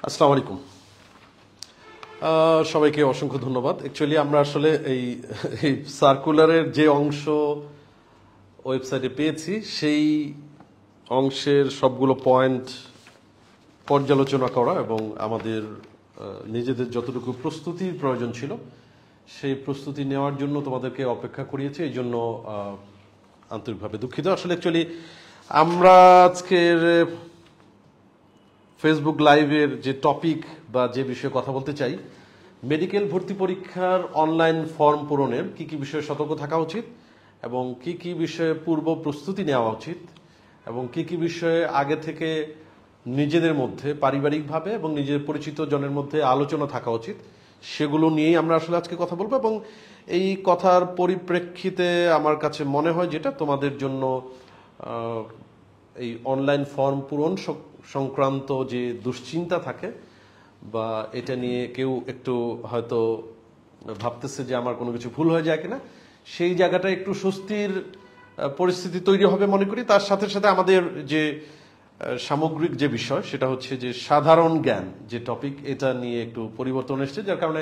আসসালামু আলাইকুম। সবাইকে অসংখ্য ধন্যবাদ। অ্যাকচুয়ালি আমরা আসলে এই সার্কুলারের যে অংশ ওয়েবসাইটে পেয়েছি সেই অংশের সবগুলো পয়েন্ট পর্যালোচনা করা এবং আমাদের নিজেদের যতটুকু প্রস্তুতির প্রয়োজন ছিল সেই প্রস্তুতি নেওয়ার জন্য তোমাদেরকে অপেক্ষা করিয়েছি। এই জন্য আন্তরিকভাবে দুঃখিত। আসলে অ্যাকচুয়ালি আমরা আজকের ফেসবুক লাইভের যে টপিক বা যে বিষয়ে কথা বলতে চাই, মেডিকেল ভর্তি পরীক্ষার অনলাইন ফর্ম পূরণের কি কি বিষয়ে সতর্ক থাকা উচিত এবং কি কি বিষয়ে পূর্ব প্রস্তুতি নেওয়া উচিত এবং কি কি বিষয়ে আগে থেকে নিজেদের মধ্যে পারিবারিকভাবে এবং নিজের পরিচিত জনের মধ্যে আলোচনা থাকা উচিত, সেগুলো নিয়েই আমরা আসলে আজকে কথা বলবো। এবং এই কথার পরিপ্রেক্ষিতে আমার কাছে মনে হয় যেটা তোমাদের জন্য এই অনলাইন ফর্ম পূরণ সংক্রান্ত যে দুশ্চিন্তা থাকে বা এটা নিয়ে কেউ একটু হয়তো ভাবতেছে যে আমার কোনো কিছু ভুল হয়ে যায় কিনা, সেই জায়গাটা একটু স্বস্তির পরিস্থিতি তৈরি হবে মনে করি। তার সাথে সাথে আমাদের যে সামগ্রিক যে বিষয় সেটা হচ্ছে যে সাধারণ জ্ঞান যে টপিক, এটা নিয়ে একটু পরিবর্তন এসছে, যার কারণে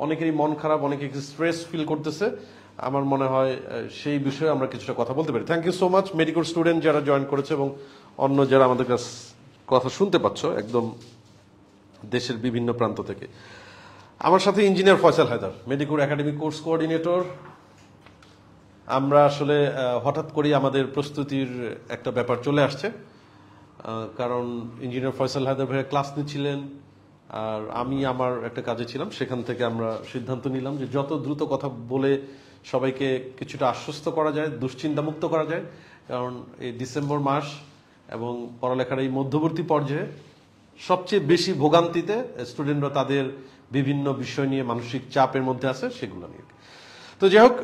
অনেকেরই মন খারাপ, অনেকে একটু স্ট্রেস ফিল করতেছে। আমার মনে হয় সেই বিষয়ে আমরা কিছুটা কথা বলতে পারি। Thank you so much medical student যারা জয়েন করেছে এবং অন্য যারা আমাদের কাছে কথা শুনতে পাচ্ছ একদম দেশের বিভিন্ন প্রান্ত থেকে। আমার সাথে engineer Faisal Haider, medical academic course coordinator. আমরা আসলে হঠাৎ করেই আমাদের প্রস্তুতির একটা ব্যাপার চলে আসছে, কারণ ইঞ্জিনিয়ার ফয়সাল হায়দার ভাইয়া ক্লাস নিচ্ছিলেন আর আমি আমার একটা কাজে ছিলাম। সেখান থেকে আমরা সিদ্ধান্ত নিলাম যে যত দ্রুত কথা বলে সবাইকে কিছুটা আশ্বস্ত করা যায়, দুশ্চিন্তা মুক্ত করা যায়, কারণ এই ডিসেম্বর মাস এবং পড়ালেখার এই মধ্যবর্তী পর্যায়ে সবচেয়ে বেশি ভোগান্তিতে স্টুডেন্টরা তাদের বিভিন্ন বিষয় নিয়ে মানসিক চাপের মধ্যে আছে, সেগুলো নিয়ে। তো যাই হোক,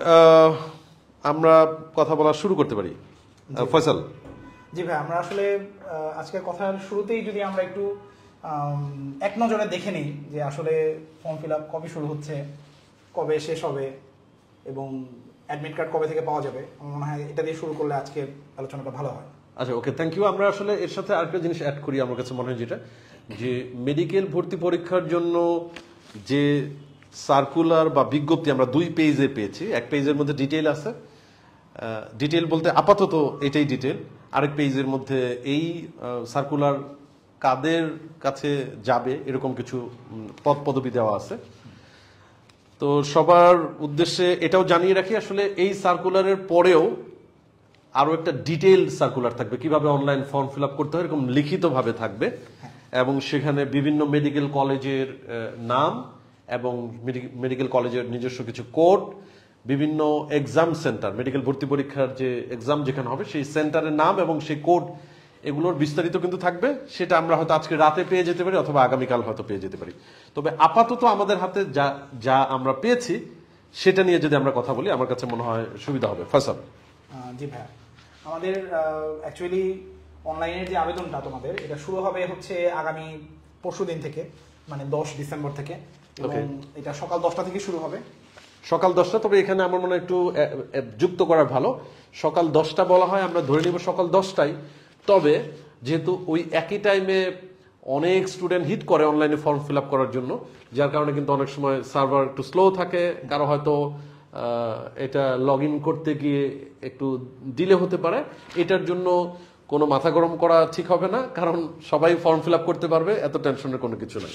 আমরা কথা বলা শুরু করতে পারি। ফয়সাল। জি ভাই, আমরা আসলে আজকের কথার শুরুতেই যদি আমরা একটু এক নজরে দেখে নিই যে আসলে ফর্ম ফিল আপ কবে শুরু হচ্ছে, কবে শেষ হবে এবং অ্যাডমিট কার্ড কবে থেকে পাওয়া যাবে, আমার মনে হয় এটা দিয়ে শুরু করলে আজকের আলোচনাটা ভালো হয়। আচ্ছা, ওকে, থ্যাংক ইউ। আমরা আসলে এর সাথে আরেকটা জিনিস অ্যাড করি, আমার কাছে মনে হয় যেটা যে মেডিকেল ভর্তি পরীক্ষার জন্য যে সার্কুলার বা বিজ্ঞপ্তি আমরা 2 পেজে পেয়েছি। এক পেজের মধ্যে ডিটেইল আছে, ডিটেইল বলতে আপাতত এটাই ডিটেইল। আরেক পেজের মধ্যে এই সার্কুলার কাদের কাছে যাবে এরকম কিছু পদ পদবি দেওয়া আছে। তো সবার উদ্দেশ্যে এটাও জানিয়ে রাখি, আসলে এই সার্কুলারের পরেও আরো একটা ডিটেইল সার্কুলার থাকবে, কিভাবে অনলাইন ফর্ম ফিল আপ করতে হয় এরকম লিখিতভাবে থাকবে এবং সেখানে বিভিন্ন মেডিকেল কলেজের নাম এবং মেডিকেল কলেজের নিজস্ব কিছু কোড, বিভিন্ন এক্সাম সেন্টার, মেডিকেল ভর্তি পরীক্ষার যে এক্সাম যেখানে হবে সেই সেন্টারের নাম এবং সেই কোড, এগুলোর বিস্তারিত কিন্তু থাকবে। সেটা আমরা হয়তো আজকে রাতে পেয়ে যেতে পারি অথবা আগামীকাল হয়তো পেয়ে যেতে পারি। তবে আপাতত আমাদের হাতে যা যা আমরা পেয়েছি সেটা নিয়ে যদি আমরা কথা বলি আমার কাছে মনে হয় সুবিধা হবে। ফয়সাল। জি ভাইয়া, আমাদের অ্যাকচুয়ালি অনলাইনের যে আবেদনটা তোমাদের এটা শুরু হবে হচ্ছে আগামী পরশুদিন থেকে, মানে 10 ডিসেম্বর থেকে, এবং এটা সকাল 10টা থেকে শুরু হবে। সকাল 10টা, তবে এখানে আমার মনে হয় একটু যুক্ত করা ভালো। সকাল 10টা বলা হয়, আমরা ধরে নিব সকাল 10টায়। তবে যেহেতু ওই একই টাইমে অনেক স্টুডেন্ট হিট করে অনলাইনে ফর্ম ফিল আপ করার জন্য, যার কারণে কিন্তু অনেক সময় সার্ভার একটু স্লো থাকে, কারো হয়তো এটা লগ ইন করতে গিয়ে একটু ডিলে হতে পারে। এটার জন্য কোনো মাথা গরম করা ঠিক হবে না, কারণ সবাই ফর্ম ফিল আপ করতে পারবে, এত টেনশনের কোনো কিছু নাই।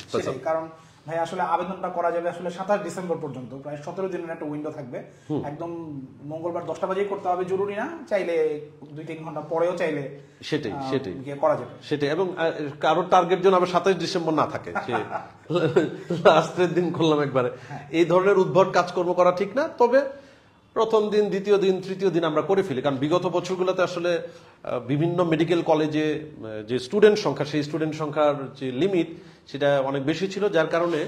কারণ ভাই আসলে আবেদনটা করা যাবে আসলে 27 ডিসেম্বর পর্যন্ত, প্রায় 17 দিনের একটা উইন্ডো থাকবে। একদম মঙ্গলবার 10টা বাজেই করতে হবে জরুরি না, চাইলে 2-3 ঘন্টা পরেও চাইলে সেটাই করা যাবে। সেটাই, এবং কারোর টার্গেট যেন আবার 27 ডিসেম্বর না থাকে, লাস্টের দিন করলাম একবারে। এই ধরনের উদ্ভট কাজকর্ম করা ঠিক না। তবে প্রথম দিন, দ্বিতীয় দিন, তৃতীয় দিন আমরা করে ফেলি, কারণ বিগত বছরগুলোতে আসলে বিভিন্ন মেডিকেল কলেজে যে স্টুডেন্ট সংখ্যা, সেই স্টুডেন্ট সংখ্যার যে লিমিট সেটা অনেক বেশি ছিল, যার কারণে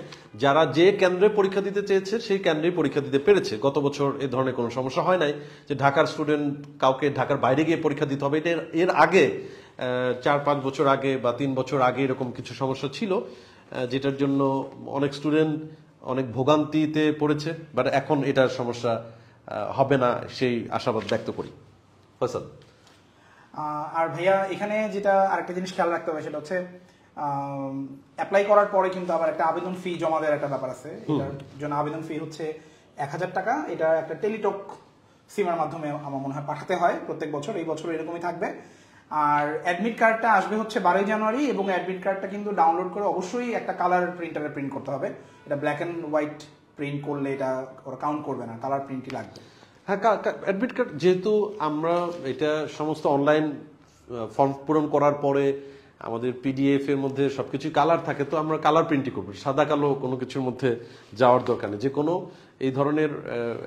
যারা যে কেন্দ্রে পরীক্ষা দিতে চেয়েছে সেই কেন্দ্রেই পরীক্ষা দিতে পেরেছে। গত বছর এ ধরনের কোনো সমস্যা হয় নাই যে ঢাকার স্টুডেন্ট কাউকে ঢাকার বাইরে গিয়ে পরীক্ষা দিতে হবে। এটা এর আগে 4-5 বছর আগে বা 3 বছর আগে এরকম কিছু সমস্যা ছিল, যেটার জন্য অনেক স্টুডেন্ট অনেক ভোগান্তিতে পড়েছে। বাট এখন এটার সমস্যা হবে না, সেই আশাবাদ ব্যক্ত করি। ফয়সাল। আর ভাইয়া এখানে যেটা আরেকটা জিনিস খেয়াল রাখতে হবে সেটা হচ্ছে অ্যাপ্লাই করার পরে কিন্তু আবার একটা আবেদন ফি জমা দেওয়ার একটা ব্যাপার আছে। এটার জন্য আবেদন ফি হচ্ছে 1000 টাকা। এটা একটা টেলিটক সিমের মাধ্যমে আমার মনে হয় পাঠাতে হয় প্রত্যেক বছর, এই বছর এরকমই থাকবে। আর অ্যাডমিট কার্ডটা আসবে হচ্ছে 12 জানুয়ারি, এবং অ্যাডমিট কার্ডটা কিন্তু ডাউনলোড করে অবশ্যই একটা কালার প্রিন্টারে প্রিন্ট করতে হবে। এটা ব্ল্যাক অ্যান্ড হোয়াইট প্রিন্ট করলে এটা ওরা কাউন্ট করবে না, কালার প্রিন্টই লাগবে। হ্যাঁ, অ্যাডমিট কার্ড যেহেতু আমরা এটা সমস্ত অনলাইন ফর্ম পূরণ করার পরে আমাদের পিডিএফ এর মধ্যে সবকিছু কালার থাকে, তো আমরা কালার প্রিন্টই করবো, সাদা কালো কোনো কিছুর মধ্যে যাওয়ার দরকার নেই। যে কোনো এই ধরনের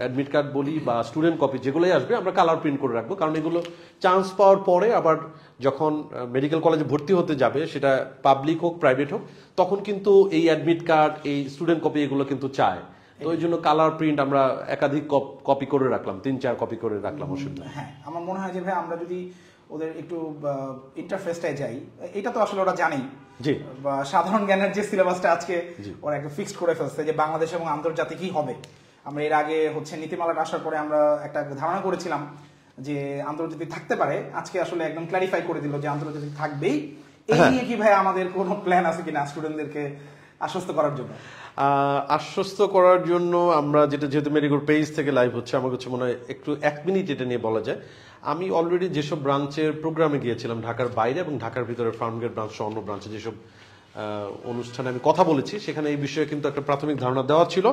অ্যাডমিট কার্ড বলি বা স্টুডেন্ট কপি যেগুলোই আসবে আমরা কালার প্রিন্ট করে রাখবো, কারণ এগুলো চান্স পাওয়ার পরে আবার যখন মেডিকেল কলেজে ভর্তি হতে যাবে, সেটা পাবলিক হোক প্রাইভেট হোক, তখন কিন্তু এই অ্যাডমিট কার্ড এই স্টুডেন্ট কপি এগুলো কিন্তু চায়। তো ওই জন্য কালার প্রিন্ট আমরা একাধিক কপি করে রাখলাম, 3-4 কপি করে রাখলাম, অসুবিধা। হ্যাঁ, আমার মনে হয় যে ভাই আমরা যদি ওদের একটু ইন্টারফেসটায় যাই, এটা তো আসলে ওরা জানেই, জি, বা সাধারণ জ্ঞানের যে সিলেবাসটা আজকে ওরা একটা ফিক্সড করে ফেলছে যে বাংলাদেশ এবং আন্তর্জাতিক কি হবে। আমরা এর আগে হচ্ছে নীতিমালাটা আসার পরে আমরা একটা ধারণা করেছিলাম যে আন্তর্জাতিক থাকতে পারে, আজকে আসলে একদম ক্ল্যারিফাই করে দিল যে আন্তর্জাতিক থাকবেই। এই নিয়ে কি ভাই আমাদের কোনো প্ল্যান আছে কিনা স্টুডেন্টদেরকে আশ্বস্ত করার জন্য? আশ্বস্ত করার জন্য আমরা যেহেতু মেডিকোর পেজ থেকে লাইভ হচ্ছে, আমার কাছে মনে হয় একটু 1 মিনিট এটা নিয়ে বলা যায়। আমি অলরেডি যেসব ব্রাঞ্চের প্রোগ্রামে গিয়েছিলাম ঢাকার বাইরে এবং ঢাকার ভিতরে ফার্মগেট ব্রাঞ্চ সহ অন্য ব্রাঞ্চে যেসব অনুষ্ঠানে আমি কথা বলেছি, সেখানে এই বিষয়ে কিন্তু একটা প্রাথমিক ধারণা দেওয়া ছিল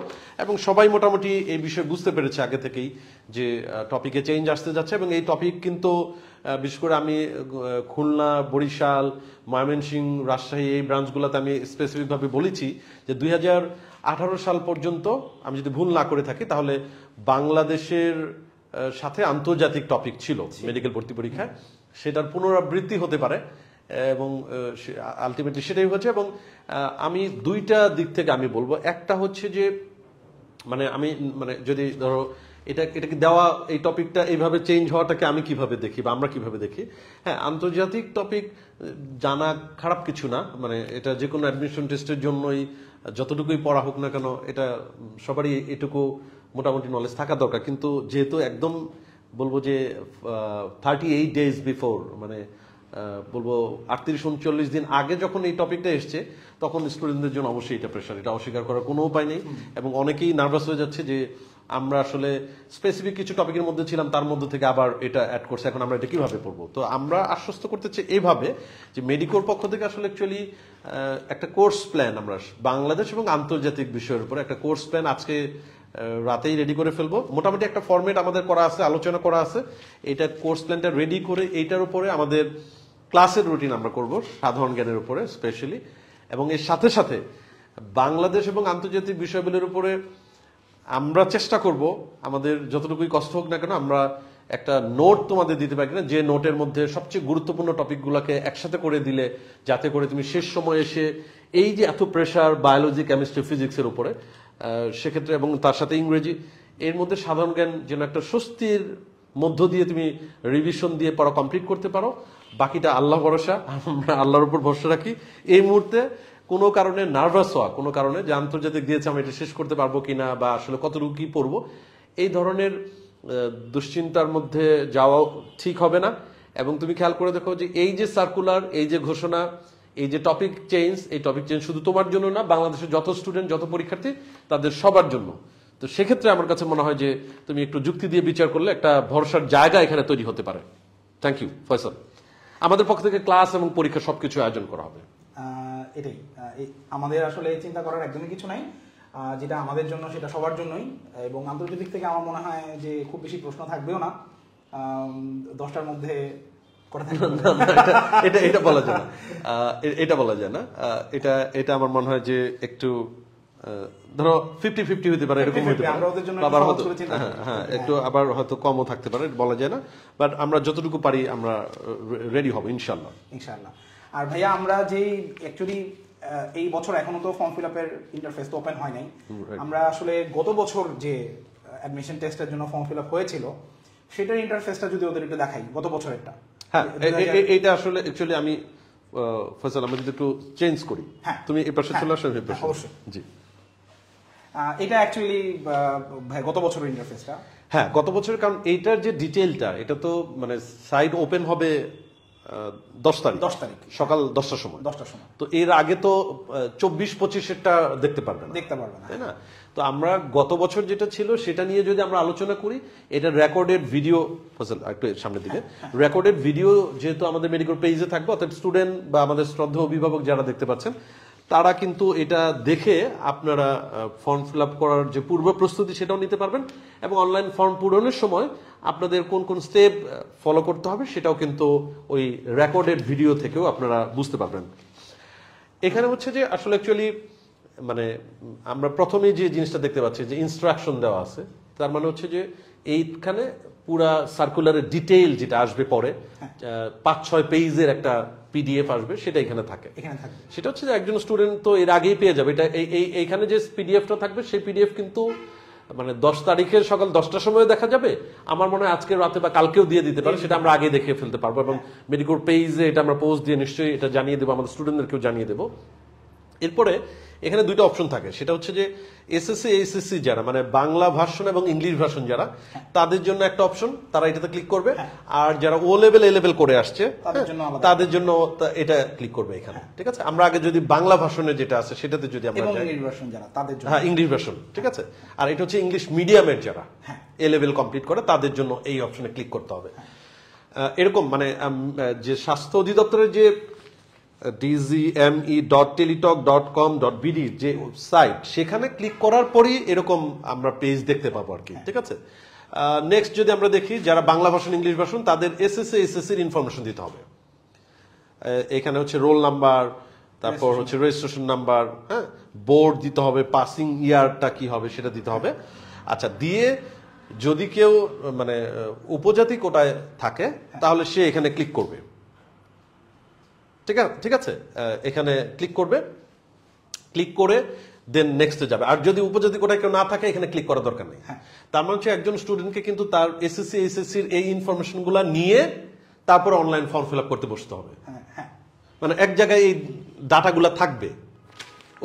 এবং সবাই মোটামুটি এই বিষয়ে বুঝতে পেরেছে আগে থেকেই যে টপিকে চেঞ্জ আসতে যাচ্ছে। এবং এই টপিক কিন্তু বিশেষ করে আমি খুলনা, বরিশাল, ময়মনসিংহ, রাজশাহী এই ব্রাঞ্চগুলোতে আমি স্পেসিফিকভাবে বলেছি যে 2018 সাল পর্যন্ত, আমি যদি ভুল না করে থাকি, তাহলে বাংলাদেশের সাথে আন্তর্জাতিক টপিক ছিল মেডিকেল ভর্তি পরীক্ষায়, সেটার পুনরাবৃত্তি হতে পারে এবং আলটিমেটলি সেটাই হচ্ছে। এবং আমি দুইটা দিক থেকে আমি বলবো, একটা হচ্ছে যে আমি যদি ধরো এটাকে দেওয়া এই টপিকটা এইভাবে চেঞ্জ হওয়াটাকে আমি কিভাবে দেখি বা আমরা কিভাবে দেখি। হ্যাঁ, আন্তর্জাতিক টপিক জানা খারাপ কিছু না, এটা যে কোনো অ্যাডমিশন টেস্টের জন্যই যতটুকুই পড়া হোক না কেন, এটা সবারই এটুকু মোটামুটি নলেজ থাকা দরকার। কিন্তু যেহেতু একদম বলবো যে 38 ডেজ বিফোর, বলবো 38-39 দিন আগে যখন এই টপিকটা এসছে, তখন স্টুডেন্টদের জন্য অবশ্যই এটা প্রেশার, এটা অস্বীকার করার কোনো উপায় নেই। এবং অনেকেই নার্ভাস হয়ে যাচ্ছে যে আমরা আসলে স্পেসিফিক কিছু টপিকের মধ্যে ছিলাম, তার মধ্যে থেকে আবার এটা অ্যাড করছে, এখন আমরা এটা কিভাবে পড়বো। তো আমরা আশ্বস্ত করতে চাই এইভাবে যে মেডিকোর পক্ষ থেকে আসলে অ্যাকচুয়ালি একটা কোর্স প্ল্যান আমরা বাংলাদেশ এবং আন্তর্জাতিক বিষয়ের উপর একটা কোর্স প্ল্যান আজকে রাতেই রেডি করে ফেলবো। মোটামুটি একটা ফরম্যাট আমাদের করা আছে, আলোচনা করা আছে। এটা কোর্স প্ল্যানটা রেডি করে এইটার উপরে আমাদের ক্লাসের রুটিন আমরা করব সাধারণ জ্ঞানের উপরে স্পেশালি, এবং এর সাথে সাথে বাংলাদেশ এবং আন্তর্জাতিক বিষয়গুলোর উপরে আমরা চেষ্টা করব আমাদের যতটুকুই কষ্ট হোক না কেন আমরা একটা নোট তোমাদের দিতে পারি কিনা, যে নোটের মধ্যে সবচেয়ে গুরুত্বপূর্ণ টপিকগুলোকে একসাথে করে দিলে, যাতে করে তুমি শেষ সময় এসে এই যে এত প্রেশার বায়োলজি, কেমিস্ট্রি, ফিজিক্সের উপরে, সেক্ষেত্রে এবং তার সাথে ইংরেজি, এর মধ্যে সাধারণ জ্ঞান যেন একটা স্বস্তির মধ্য দিয়ে তুমি রিভিশন দিয়ে পড়া কমপ্লিট করতে পারো। বাকিটা আল্লাহ ভরসা, আমরা আল্লাহর উপর ভরসা রাখি। এই মুহূর্তে কোনো কারণে নার্ভাস হওয়া, কোনো কারণে যে আন্তর্জাতিক দিয়েছে আমি এটা শেষ করতে পারবো কিনা বা আসলে কতটুকু কি পড়বো, এই ধরনের দুশ্চিন্তার মধ্যে যাওয়াও ঠিক হবে না। এবং তুমি খেয়াল করে দেখো যে এই যে সার্কুলার, এই যে ঘোষণা, এই যে টপিক চেঞ্জ, এই টপিক চেঞ্জ শুধু তোমার জন্য না, বাংলাদেশের যত স্টুডেন্ট, যত পরীক্ষার্থী, তাদের সবার জন্য। তো সেক্ষেত্রে আমার কাছে মনে হয় যে তুমি একটু যুক্তি দিয়ে বিচার করলে একটা ভরসার জায়গা এখানে তৈরি হতে পারে। Thank you Faisal. আমাদের পক্ষ থেকে ক্লাস এবং পরীক্ষা সবকিছু আয়োজন করা হবে। এটাই আমাদের আসলে চিন্তা করার একদমই কিছু নাই, যেটা আমাদের জন্য সেটা সবার জন্যই। এবং আন্তর্জাতিক থেকে আমার মনে হয় যে খুব বেশি প্রশ্ন থাকবেও না, 10টার মধ্যে এটা বলা যায় না, এটা বলা যায় না। এটা আমার মনে হয় যে একটু ধরো 50-50 হতে পারে, এরকম হতে পারে, আবার হয়তো হ্যাঁ একটু আবার হয়তো কমও থাকতে পারে, বলা যায় না। বাট আমরা যতটুকু পারি আমরা রেডি হব ইনশাল্লাহ। আর ভাইয়া আমরা যেই অ্যাকচুয়ালি এই বছর এখনো তো ফর্ম ফিল আপের ইন্টারফেস তো ওপেন হয় নাই। আমরা আসলে গত বছর যে অ্যাডমিশন টেস্টের জন্য ফর্ম ফিল আপ হয়েছিল, সেটার ইন্টারফেসটা যদি ওদের একটু দেখাই, গত বছরেরটা। হ্যাঁ, এইটা আসলে অ্যাকচুয়ালি আমি ফয়সাল, আমরা যদি একটু চেঞ্জ করি, তুমি এই পাশে চলে আসো। অবশ্যই জি, এটা অ্যাকচুয়ালি গত বছরের ইন্টারফেসটা। হ্যাঁ, গত বছরের, কারণ এইটার যে ডিটেইলটা, এটা তো সাইড ওপেন হবে 10 তারিখ 10 তারিখ সকাল 10টার সময়। 10টার সময়। তো এর আগে তো 24-25-এরটা দেখতে পারবে না, দেখতে পারবে না, তাই না? তো আমরা গত বছর যেটা ছিল সেটা নিয়ে যদি আমরা আলোচনা করি, এটা রেকর্ডেড ভিডিও, একটু সামনের দিকে, রেকর্ডেড ভিডিও যেহেতু আমাদের মেডিকেল পেজে থাকবে, অর্থাৎ স্টুডেন্ট বা আমাদের শ্রদ্ধেয় অভিভাবক যারা দেখতে পাচ্ছেন তারা কিন্তু এটা দেখে আপনারা ফর্ম ফিল আপ করার যে পূর্ব প্রস্তুতি সেটাও নিতে পারবেন, এবং অনলাইন ফর্ম পূরণের সময় আপনাদের কোন কোন স্টেপ ফলো করতে হবে সেটাও কিন্তু ওই রেকর্ডেড ভিডিও থেকেও আপনারা বুঝতে পারবেন। এখানে হচ্ছে যে আসলে অ্যাকচুয়ালি মানে আমরা প্রথমে যে জিনিসটা দেখতে পাচ্ছি যে ইনস্ট্রাকশন দেওয়া আছে, তার মানে হচ্ছে যে এইখানে পুরা সার্কুলারের ডিটেইল যেটা আসবে পরে 5-6 পেজের একটা পিডিএফ আসবে, সেটা এখানে থাকে। সেটা হচ্ছে যে একজন স্টুডেন্ট তো এর আগেই পেয়ে যাবে। এটা এইখানে যে পিডিএফটা থাকবে সেই পিডিএফ কিন্তু মানে 10 তারিখের সকাল 10টার সময় দেখা যাবে, আমার মনে হয় আজকে রাতে বা কালকেও দিয়ে দিতে পারে, সেটা আমরা আগে দেখে ফেলতে পারবো, এবং মেডিকেল পেজে এটা আমরা পোস্ট দিয়ে নিশ্চয়ই এটা জানিয়ে দেবো, আমাদের স্টুডেন্টদেরকেও জানিয়ে দেবো। এরপরে এখানে দুইটা অপশন থাকে, সেটা হচ্ছে যে এসএসসি এইচএসসি যারা মানে বাংলা ভার্সন এবং ইংলিশ ভার্সন যারা, তাদের জন্য একটা অপশন, তারা এটাতে ক্লিক করবে। আর যারা ও লেভেল এ লেভেল করে আসছে তাদের জন্য এটা ক্লিক করবে এখানে, ঠিক আছে? আমরা আগে যদি বাংলা ভার্সনের যেটা আছে সেটাতে যদি আমরা ইংলিশ ভার্সন, ঠিক আছে? আর এটা হচ্ছে ইংলিশ মিডিয়ামের যারা এ লেভেল কমপ্লিট করে তাদের জন্য এই অপশনে ক্লিক করতে হবে। এরকম মানে যে স্বাস্থ্য অধিদপ্তরের যে dgme.teletalk.com.bd যে সাইট, সেখানে ক্লিক করার পরই এরকম আমরা পেজ দেখতে পাবো আর কি, ঠিক আছে? নেক্সট যদি আমরা দেখি যারা বাংলা ভার্সন ইংলিশ ভার্সন, তাদের এসএসসি এসএসসির ইনফরমেশন দিতে হবে। এখানে হচ্ছে রোল নাম্বার, তারপর হচ্ছে রেজিস্ট্রেশন নাম্বার, হ্যাঁ, বোর্ড দিতে হবে, পাসিং ইয়ারটা কি হবে সেটা দিতে হবে। আচ্ছা, দিয়ে যদি কেউ মানে উপজাতি কোটায় থাকে তাহলে সে এখানে ক্লিক করবে, ঠিক আছে? এখানে ক্লিক করবে, ক্লিক করে দেন নেক্সটে যাবে। আর যদি উপজাতি কোটায় কেউ না থাকে এখানে ক্লিক করার দরকার নেই। তার মানে হচ্ছে একজন স্টুডেন্টকে কিন্তু তার এসএসসি এইচএসসির এই ইনফরমেশনগুলো নিয়ে তারপর অনলাইন ফর্ম ফিল আপ করতে বসতে হবে। মানে এক জায়গায় এই ডাটাগুলো থাকবে,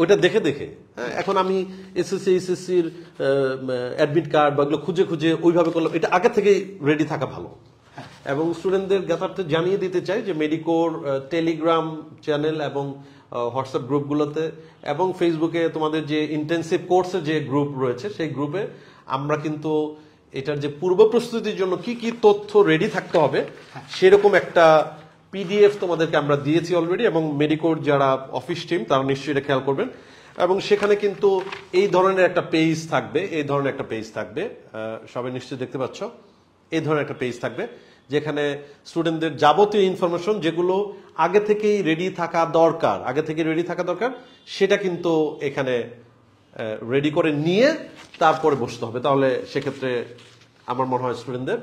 ওইটা দেখে দেখে। হ্যাঁ, এখন আমি এসএসসি এইচএসসির অ্যাডমিট কার্ড বা এগুলো খুঁজে খুঁজে ওইভাবে করলাম, এটা আগে থেকেই রেডি থাকা ভালো। এবং স্টুডেন্টদের জ্ঞাতার্থে জানিয়ে দিতে চাই যে মেডিকোর টেলিগ্রাম চ্যানেল এবং হোয়াটসঅ্যাপ গ্রুপগুলোতে এবং ফেসবুকে তোমাদের যে ইন্টেন্সিভ কোর্সের যে গ্রুপ রয়েছে সেই গ্রুপে আমরা কিন্তু এটার যে পূর্ব প্রস্তুতির জন্য কি কি তথ্য রেডি থাকতে হবে সেরকম একটা পিডিএফ তোমাদেরকে আমরা দিয়েছি অলরেডি, এবং মেডিকোর যারা অফিস টিম তারা নিশ্চয়ই এটা খেয়াল করবেন। এবং সেখানে কিন্তু এই ধরনের একটা পেজ থাকবে, এই ধরনের একটা পেজ থাকবে, সবাই নিশ্চয়ই দেখতে পাচ্ছ, এই ধরনের একটা পেজ থাকবে যেখানে স্টুডেন্টদের যাবতীয় ইনফরমেশন যেগুলো আগে থেকেই রেডি থাকা দরকার, সেটা কিন্তু এখানে রেডি করে নিয়ে তারপরে বসতে হবে। তাহলে সেক্ষেত্রে আমার মনে হয় স্টুডেন্টদের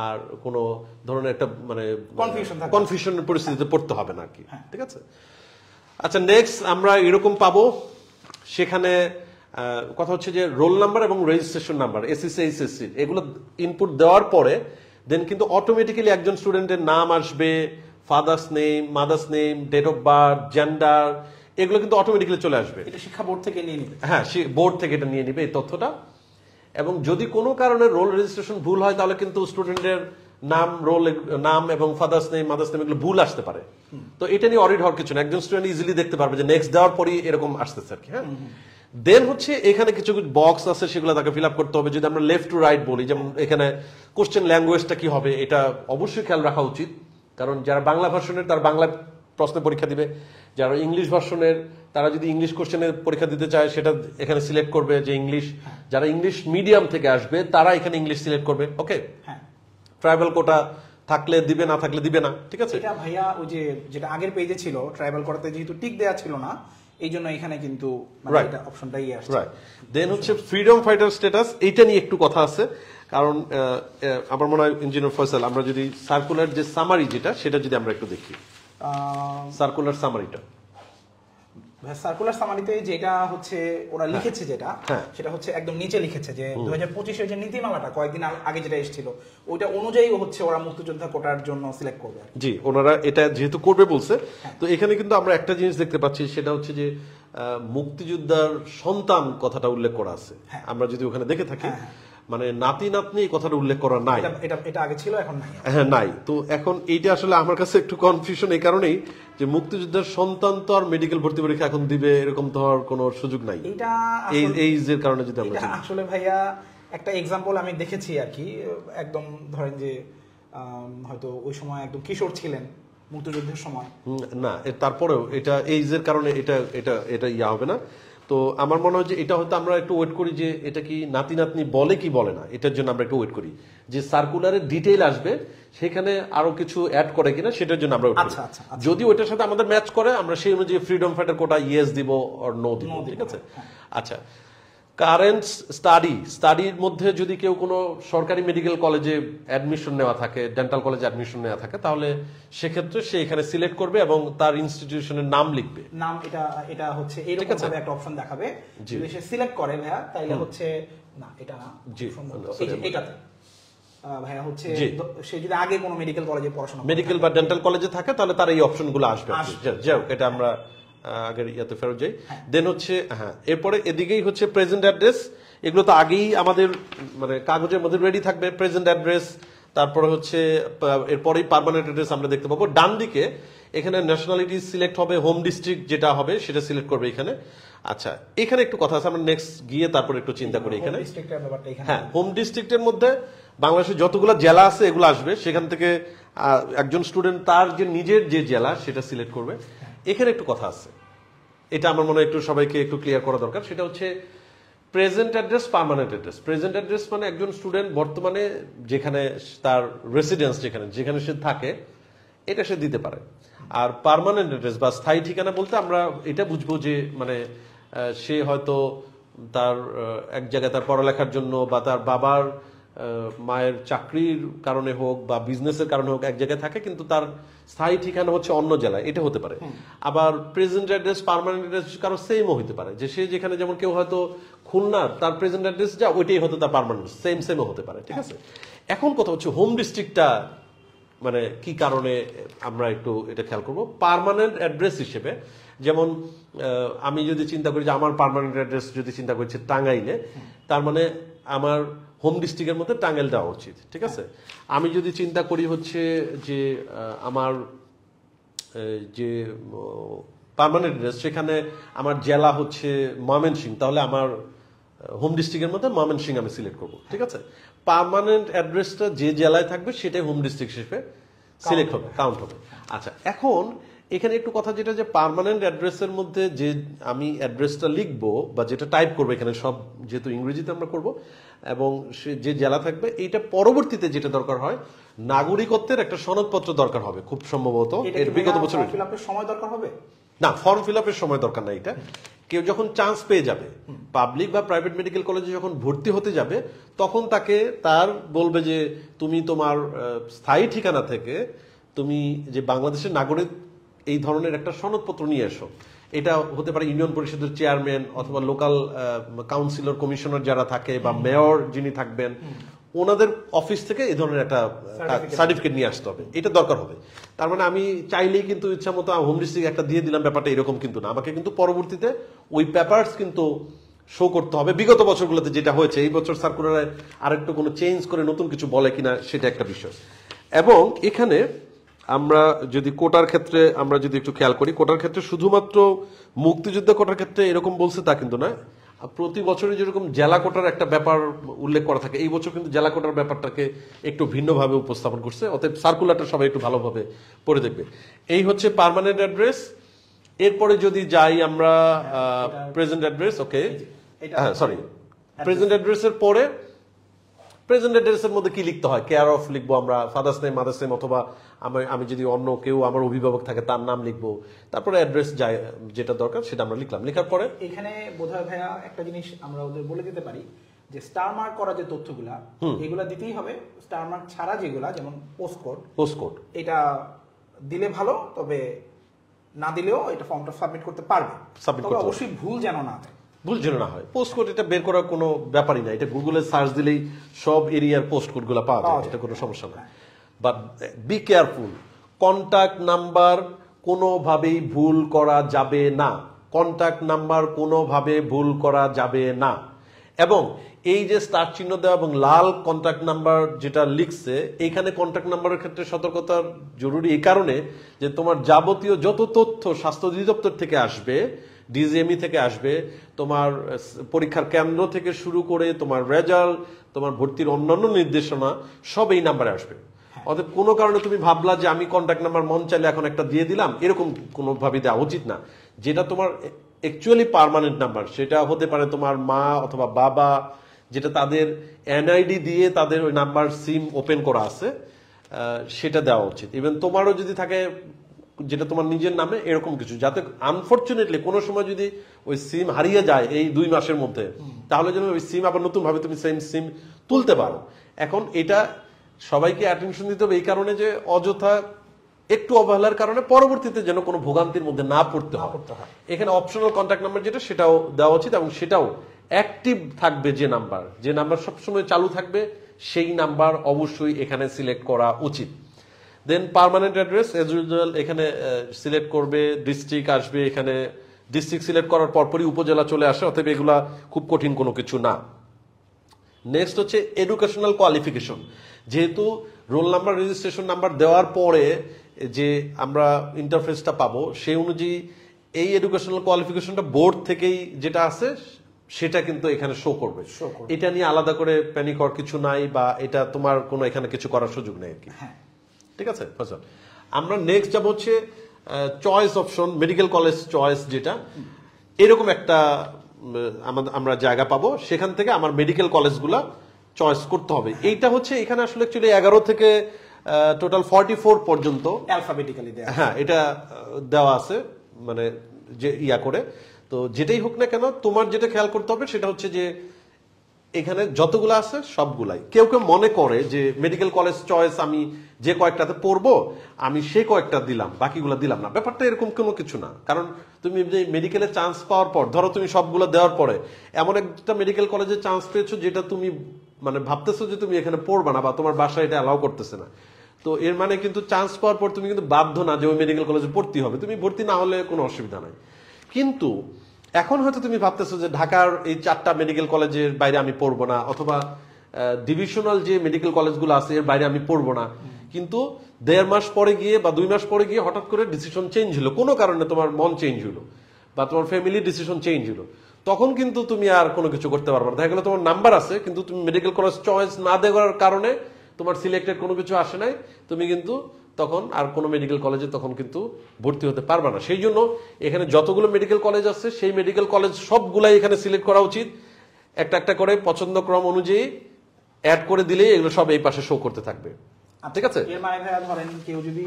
আর কোনো ধরনের একটা মানে কনফিউশনের পরিস্থিতিতে পড়তে হবে না আর কি, ঠিক আছে? আচ্ছা, নেক্সট আমরা এরকম পাবো, সেখানে কথা হচ্ছে যে রোল নাম্বার এবং রেজিস্ট্রেশন নাম্বার এসএসসি এইচএসসি এগুলো ইনপুট দেওয়ার পরে দেন কিন্তু অটোমেটিক্যালি একজন স্টুডেন্টের নাম আসবে, father's name, mother's name, date of birth, gender, এগুলো কিন্তু অটোমেটিক্যালি চলে আসবে। এটা শিক্ষা বোর্ড থেকে নিয়ে নিবে। হ্যাঁ, বোর্ড থেকে এটা নিয়ে নিবে এই তথ্যটা। এবং যদি কোনো কারণে রোল রেজিস্ট্রেশন ভুল হয় তাহলে কিন্তু স্টুডেন্টের নাম এবং ফাদার্স নেম, মাদার্স নেম এগুলো ভুল আসতে পারে। তো এটা নিয়ে অডিট হওয়ার কিছু না, একজন স্টুডেন্ট ইজিলি দেখতে পারবে যে নেক্সট দেওয়ার পরই এরকম আসতেছে আর কি। হ্যাঁ, দেন হচ্ছে এখানে কিছু বক্স আছে সেগুলো তাকে ফিল আপ করতে হবে। যদি আমরা লেফট টু রাইট বলি, যেমন এখানে কোশ্চেন ল্যাঙ্গুয়েজটা কি হবে এটা অবশ্যই খেয়াল রাখা উচিত, কারণ যারা বাংলা ভার্সনের তারা বাংলা প্রশ্নে পরীক্ষা দিবে, যারা ইংলিশ ভার্সনের তারা যদি ইংলিশ কোশ্চেনের পরীক্ষা দিতে চায় সেটা এখানে সিলেক্ট করবে যে ইংলিশ, যারা ইংলিশ মিডিয়াম থেকে আসবে তারা এখানে ইংলিশ সিলেক্ট করবে। ওকে, ট্রাইবাল কোটা থাকলে দিবে, না থাকলে দিবে না, ঠিক আছে? এটা ভাইয়া ওই যে যেটা আগের পেজে ছিল ট্রাইবাল কোটাতে যেহেতু টিক দেওয়া ছিল না, এই জন্য এখানে কিন্তু এটা অপশনটাই আসছে। রাইট, দেন হচ্ছে ফ্রিডম ফাইটার স্ট্যাটাস, এইটা নিয়ে একটু কথা আছে, কারণ আমার মনে হয় ইঞ্জিনিয়ার ফয়সাল আমরা যদি সার্কুলার যে সামারি যেটা সেটা যদি আমরা একটু দেখি, সার্কুলার সামারিটা, সার্কুলার সামারিতে যেটা হচ্ছে ওরা লিখেছে যেটা সেটা হচ্ছে একদম নিচে লিখেছে যে 2025 যে নীতিমালাটা কয়েকদিন আগে যেটা এসেছিল ওইটা অনুযায়ী হচ্ছে ওরা মুক্তিযোদ্ধা কোটার জন্য সিলেক্ট করবে। জি, ওনারা এটা যেহেতু করবে বলছে, তো এখানে কিন্তু আমরা একটা জিনিস দেখতে পাচ্ছি, সেটা হচ্ছে যে মুক্তিযোদ্ধার সন্তান কথাটা উল্লেখ করা আছে। আমরা যদি ওখানে দেখে থাকি মানে নাতি নাতনি এই কথাটা উল্লেখ করা নাই। এটা আগে ছিল, এখন নাই। হ্যাঁ, নাই। তো এখন এইটা আসলে আমার কাছে একটু কনফিউশন এই কারণেই যে মুক্তিযুদ্ধের সন্তান তো আর মেডিকেল ভর্তি পরীক্ষা এখন দিবে এরকম তো হওয়ার কোনো সুযোগ নাই এই এজের কারণে। যদি আমরা আসলে ভাইয়া একটা এক্সাম্পল আমি দেখেছি আর কি, একদম ধরেন যে হয়তো ওই সময় একদম কিশোর ছিলেন মুক্তিযুদ্ধের সময় না, তারপরেও এটা এইজের কারণে এটা এটা এটা ইয়া হবে না। তো আমার মনে হয় যে এটা হয়তো আমরা একটু ওয়েট করি যে এটা কি নাতি নাতনি বলে কি বলে না, এটার জন্য আমরা একটু ওয়েট করি যে সার্কুলারের ডিটেইল আসবে সেখানে আরো কিছু অ্যাড করে কিনা সেটার জন্য আমরা ওয়েট করি। যদি ওইটার সাথে আমাদের ম্যাচ করে আমরা সেই অনুযায়ী ফ্রিডম ফাইটার কোটা ইয়েস দিব অর নো দিব, ঠিক আছে। আচ্ছা, কারেন্ট স্টাডির মধ্যে যদি কেউ কোনো সরকারি মেডিকেল কলেজে অ্যাডমিশন নেওয়া থাকে, ডেন্টাল কলেজে অ্যাডমিশন নেওয়া থাকে, তাহলে সেক্ষেত্রে সে এখানে সিলেক্ট করবে এবং তার ইনস্টিটিউশনের নাম লিখবে। নাম এটা হচ্ছে এইরকম ভাবে একটা অপশন দেখাবে, যদি সে সিলেক্ট করে ভাইয়া তাইলে হচ্ছে না, এটা না, এটাতে ভাইয়া হচ্ছে সে যদি আগে কোনো মেডিকেল কলেজে পড়াশোনা মেডিকেল বা ডেন্টাল কলেজে থাকে তাহলে তার এই অপশনগুলো আসবে। যাও, এটা আমরা আগের ইয়াতে ফেরত যাই। দেন হচ্ছে এরপরে এদিকেই হচ্ছে প্রেজেন্ট অ্যাড্রেস। এগুলো তো আগেই আমাদের মানে কাগজের মধ্যে রেডি থাকবে, প্রেজেন্ট অ্যাড্রেস। তারপরে হচ্ছে এরপরেই পার্মানেন্ট অ্যাড্রেস আমরা দেখতে পাবো। ডান দিকে এখানে ন্যাশনালিটি সিলেক্ট হবে, হোম ডিস্ট্রিক্ট যেটা হবে সেটা সিলেক্ট করবে এখানে। আচ্ছা, এখানে একটু কথা আছে, আমরা নেক্সট গিয়ে তারপরে একটু চিন্তা করি এখানে। হ্যাঁ, হোম ডিস্ট্রিক্টের মধ্যে বাংলাদেশের যতগুলো জেলা আছে এগুলো আসবে, সেখান থেকে একজন স্টুডেন্ট তার যে নিজের যে জেলা সেটা সিলেক্ট করবে। এখানে একটু কথা আছে, এটা আমার মনে হয় একটু সবাইকে একটু ক্লিয়ার করা দরকার। সেটা হচ্ছে present address, permanent address. Present address মানে একজন স্টুডেন্ট বর্তমানে যেখানে তার রেসিডেন্স, যেখানে সে থাকে, এটা সে দিতে পারে। আর পার্মানেন্ট অ্যাড্রেস বা স্থায়ী ঠিকানা বলতে আমরা এটা বুঝবো যে মানে সে হয়তো তার এক জায়গায় তার পড়ালেখার জন্য বা তার বাবার মায়ের চাকরির কারণে হোক বা বিজনেসের কারণে হোক এক জায়গায় থাকে, কিন্তু তার স্থায়ী ঠিকানা হচ্ছে অন্য জেলায়, এটা হতে পারে। আবার প্রেজেন্ট অ্যাড্রেস, পার্মানেন্ট অ্যাড্রেস কারো সেমও হতে পারে, যে সে যেখানে যেমন কেউ হয়তো খুলনার, তার প্রেজেন্ট অ্যাড্রেস যা ওইটাই হয়তো তার পার্মানেন্ট সেমও হতে পারে, ঠিক আছে। এখন কথা হচ্ছে হোম ডিস্ট্রিক্টটা মানে কি কারণে আমরা একটু এটা খেয়াল করবো। পার্মানেন্ট অ্যাড্রেস হিসেবে যেমন আমি যদি চিন্তা করি যে আমার পার্মানেন্ট অ্যাড্রেস যদি চিন্তা করছি টাঙ্গাইলে, তার মানে আমার হোম ডিস্ট্রিক্টের মধ্যে টাঙ্গাইল দেওয়া উচিত, ঠিক আছে। আমি যদি চিন্তা করি হচ্ছে যে আমার যে পার্মানেন্ট অ্যাড্রেস সেখানে আমার জেলা হচ্ছে ময়মনসিংহ, তাহলে আমার হোম ডিস্ট্রিক্টের মধ্যে ময়মনসিংহ আমি সিলেক্ট করবো, ঠিক আছে। পার্মানেন্ট অ্যাড্রেসটা যে জেলায় থাকবে সেটাই হোম ডিস্ট্রিক্ট হিসেবে সিলেক্ট হবে, কাউন্ট হবে। আচ্ছা, এখন এখানে একটু কথা যেটা যে পার্মানেন্ট অ্যাড্রেসের মধ্যে যে আমি অ্যাড্রেসটা লিখবো বা যেটা টাইপ করবো, এখানে সব যেহেতু ইংরেজিতে আমরা করবো এবং সে যে জেলা থাকবে, এইটা পরবর্তীতে যেটা দরকার হয় নাগরিকত্বের একটা সনদপত্র দরকার হবে খুব সম্ভবত। এর বিগত বছর সময় দরকার হবে না, ফর্ম ফিল আপের সময় দরকার না। এটা কেউ যখন চান্স পেয়ে যাবে, পাবলিক বা প্রাইভেট মেডিকেল কলেজে যখন ভর্তি হতে যাবে, তখন তাকে তার বলবে যে তুমি তোমার স্থায়ী ঠিকানা থেকে তুমি যে বাংলাদেশের নাগরিক এই ধরনের একটা সনদপত্র নিয়ে এসো। এটা হতে পারে ইউনিয়ন পরিষদের চেয়ারম্যান অথবা লোকাল কাউন্সিলর, কমিশনার যারা থাকে বা মেয়র যিনি থাকবেন, ওনাদের অফিস থেকে এই ধরনের একটা সার্টিফিকেট নিয়ে আসতে হবে, এটা দরকার হবে। তার মানে আমি চাইলেই কিন্তু ইচ্ছা মতো হোম ডিস্ট্রিক্ট একটা দিয়ে দিলাম, ব্যাপারটা এরকম কিন্তু না। আমাকে কিন্তু পরবর্তীতে ওই পেপারস কিন্তু শো করতে হবে। বিগত বছরগুলোতে যেটা হয়েছে, এই বছর সার্কুলারে আরেকটু কোনো চেঞ্জ করে নতুন কিছু বলে কিনা সেটা একটা বিষয়। এবং এখানে আমরা যদি কোটার ক্ষেত্রে আমরা যদি একটু খেয়াল করি, কোটার ক্ষেত্রে শুধুমাত্র মুক্তিযুদ্ধ কোটার ক্ষেত্রে এরকম বলছে তা কিন্তু না। প্রতি বছরে যেরকম জেলা কোটার একটা ব্যাপার উল্লেখ করা থাকে, এই বছর কিন্তু জেলা কোটার ব্যাপারটাকে একটু ভিন্নভাবে উপস্থাপন করছে। অতএব সার্কুলারটা সবাই একটু ভালোভাবে পড়ে দেখবে। এই হচ্ছে পার্মানেন্ট অ্যাড্রেস। এরপরে যদি যাই আমরা প্রেজেন্ট অ্যাড্রেস, ওকে, হ্যাঁ সরি, প্রেজেন্ট অ্যাড্রেসের পরে প্রেজেন্ট অ্যাড্রেসের মধ্যে কি লিখতে হয়? কেয়ার অফ লিখবো আমরা, ফাদার্স নেম, মাদার্স নেম, অথবা আমি যদি অন্য কেউ আমার অভিভাবক থাকে তার নাম লিখবো। তারপরে অ্যাড্রেস যায় যেটা দরকার সেটা আমরা লিখলাম। লেখার পরে এখানে বোধহয় ভাইয়া একটা জিনিস আমরা ওদের বলে দিতে পারি যে স্টার মার্ক করা যে তথ্যগুলা এগুলা দিতেই হবে। স্টার মার্ক ছাড়া যেগুলা, যেমন পোস্টকোড, এটা দিলে ভালো, তবে না দিলেও এটা ফর্মটা সাবমিট করতে পারবে। তবে অবশ্যই ভুল যেন না হয়, পোস্ট কোড এটা বের করার কোনো ব্যাপারই না। এটা গুগলে সার্চ দিলেই সব এরিয়ার পোস্ট কোড গুলো পাওয়া যায়, এটা কোনো সমস্যা না। But be careful, contact number কোনোভাবেই ভুল করা যাবে না। কন্টাক্ট নাম্বার কোনোভাবে ভুল করা যাবে না। এবং এই যে স্টার চিহ্ন দেওয়া এবং লাল কন্ট্যাক্ট নাম্বার যেটা লিখছে, এইখানে কন্ট্যাক্ট নাম্বারের ক্ষেত্রে সতর্কতার জরুরি এই কারণে যে তোমার যাবতীয় যত তথ্য স্বাস্থ্য অধিদপ্তর থেকে আসবে, ডিজিএমই থেকে আসবে, তোমার পরীক্ষার কেন্দ্র থেকে শুরু করে তোমার রেজাল্ট, তোমার ভর্তির অন্যান্য নির্দেশনা সব এই নাম্বারে আসবে। অতএব কোনো কারণে তুমি ভাবলা যে আমি কন্ট্যাক্ট নাম্বার মন চাইলে এখন একটা দিয়ে দিলাম, এরকম কোনোভাবে দেওয়া উচিত না। যেটা তোমার অ্যাকচুয়ালি পার্মানেন্ট নাম্বার, সেটা হতে পারে তোমার মা অথবা বাবা, যেটা তাদের এনআইডি দিয়ে তাদের ওই নাম্বার সিম ওপেন করা আছে, সেটা দেওয়া উচিত। ইভেন তোমারও যদি থাকে যেটা তোমার নিজের নামে, এরকম কিছু, যাতে আনফরচুনেটলি কোনো সময় যদি ওই সিম হারিয়ে যায় এই 2 মাসের মধ্যে, তাহলে যেন ওই সিম আবার নতুন ভাবে তুমি সেম সিম তুলতে পারো। এখন এটা সবাইকে অ্যাটেনশন দিতে হবে এই কারণে যে অযথা একটু অবহেলার কারণে পরবর্তীতে যেন কোনো ভোগান্তির মধ্যে না পড়তে হয়। এখানে অপশনাল কন্ট্যাক্ট নাম্বার যেটা, সেটাও দেওয়া উচিত এবং সেটাও অ্যাক্টিভ থাকবে। যে নাম্বার সবসময় চালু থাকবে সেই নাম্বার অবশ্যই এখানে সিলেক্ট করা উচিত। দেন পার্মানেন্ট অ্যাড্রেস এজ ইউজুয়াল এখানে সিলেক্ট করবে, ডিস্ট্রিক্ট আসবে, এখানে ডিস্ট্রিক্ট সিলেক্ট করার পরপরই উপজেলা চলে আসে, অতএব এগুলা খুব কঠিন কোনো কিছু না। নেক্সট হচ্ছে এডুকেশনাল কোয়ালিফিকেশন। যেহেতু রোল নাম্বার, রেজিস্ট্রেশন নাম্বার দেওয়ার পরে যে আমরা ইন্টারফেসটা পাবো, সেই অনুযায়ী এই এডুকেশনাল কোয়ালিফিকেশনটা বোর্ড থেকেই যেটা আছে সেটা কিন্তু এখানে শো করবে। এটা নিয়ে আলাদা করে প্যানিক হওয়ার কিছু নাই, বা এটা তোমার কোনো এখানে কিছু করার সুযোগ নেই আর কি। ঠিক আছে, আমরা নেক্সট যাব হচ্ছে choice option, medical college choice, যেটা এরকম একটা আমরা জায়গা পাবো, সেখান থেকে আমার মেডিকেল কলেজগুলা চয়েস করতে হবে। এইটা হচ্ছে এখানে আসলে অ্যাকচুয়ালি 11 থেকে টোটাল 44 পর্যন্ত অ্যালফাবেটিক্যালি দেয়া, হ্যাঁ এটা দেওয়া আছে, মানে যে ইয়া করে। তো যেটাই হোক না কেন, তোমার যেটা খেয়াল করতে হবে সেটা হচ্ছে যে এখানে যতগুলো আছে সবগুলাই, কেউ কেউ মনে করে যে মেডিকেল কলেজ চয়েস আমি যে কয়েকটাতে পড়বো আমি সে কয়েকটা দিলাম, বাকিগুলো দিলাম না। ব্যাপারটা এরকম কোনো কিছু না। কারণ তুমি যে মেডিকেলে চান্স পাওয়ার পর, ধরো তুমি সবগুলো দেওয়ার পরে এমন একটা মেডিকেল কলেজে চান্স পেয়েছো যেটা তুমি মানে ভাবতেছো যে তুমি এখানে পড়বা না, বা তোমার বাসায় এটা অ্যালাউ করতেছে না, তো এর মানে কিন্তু চান্স পাওয়ার পর তুমি কিন্তু বাধ্য না যে ওই মেডিকেল কলেজে ভর্তি হবে। তুমি ভর্তি না হলে কোনো অসুবিধা নাই। কিন্তু এখন হয়তো তুমি ভাবতেছো যে ঢাকার এই 4টা মেডিকেল কলেজের বাইরে আমি পড়বো না, অথবা ডিভিশনাল যে মেডিকেল কলেজগুলো আছে এর বাইরে আমি পড়বো না। কিন্তু 1.5 মাস পরে গিয়ে বা 2 মাস পরে গিয়ে হঠাৎ করে ডিসিশন চেঞ্জ হলো, কোনো কারণে তোমার মন চেঞ্জ হলো বা তোমার ফ্যামিলির ডিসিশন চেঞ্জ হলো, তখন কিন্তু তুমি আর কোনো কিছু করতে পারবে না। দেখা গেলো তোমার নাম্বার আছে কিন্তু তুমি মেডিকেল কলেজ চয়েস না দেওয়ার কারণে তোমার সিলেক্টেড কোনো কিছু আসে নাই, তুমি কিন্তু তখন আর কোনো মেডিকেল কলেজে তখন কিন্তু ভর্তি হতে পারবে না। সেই জন্য এখানে যতগুলো মেডিকেল কলেজ আছে সেই মেডিকেল কলেজ সবগুলাই এখানে সিলেক্ট করা উচিত। একটা একটা করে পছন্দক্রম অনুযায়ী অ্যাড করে দিলেই এগুলো সব এই পাশে শো করতে থাকবে। ঠিক আছে, এর মানে ভাইয়া ধরেন কেউ যদি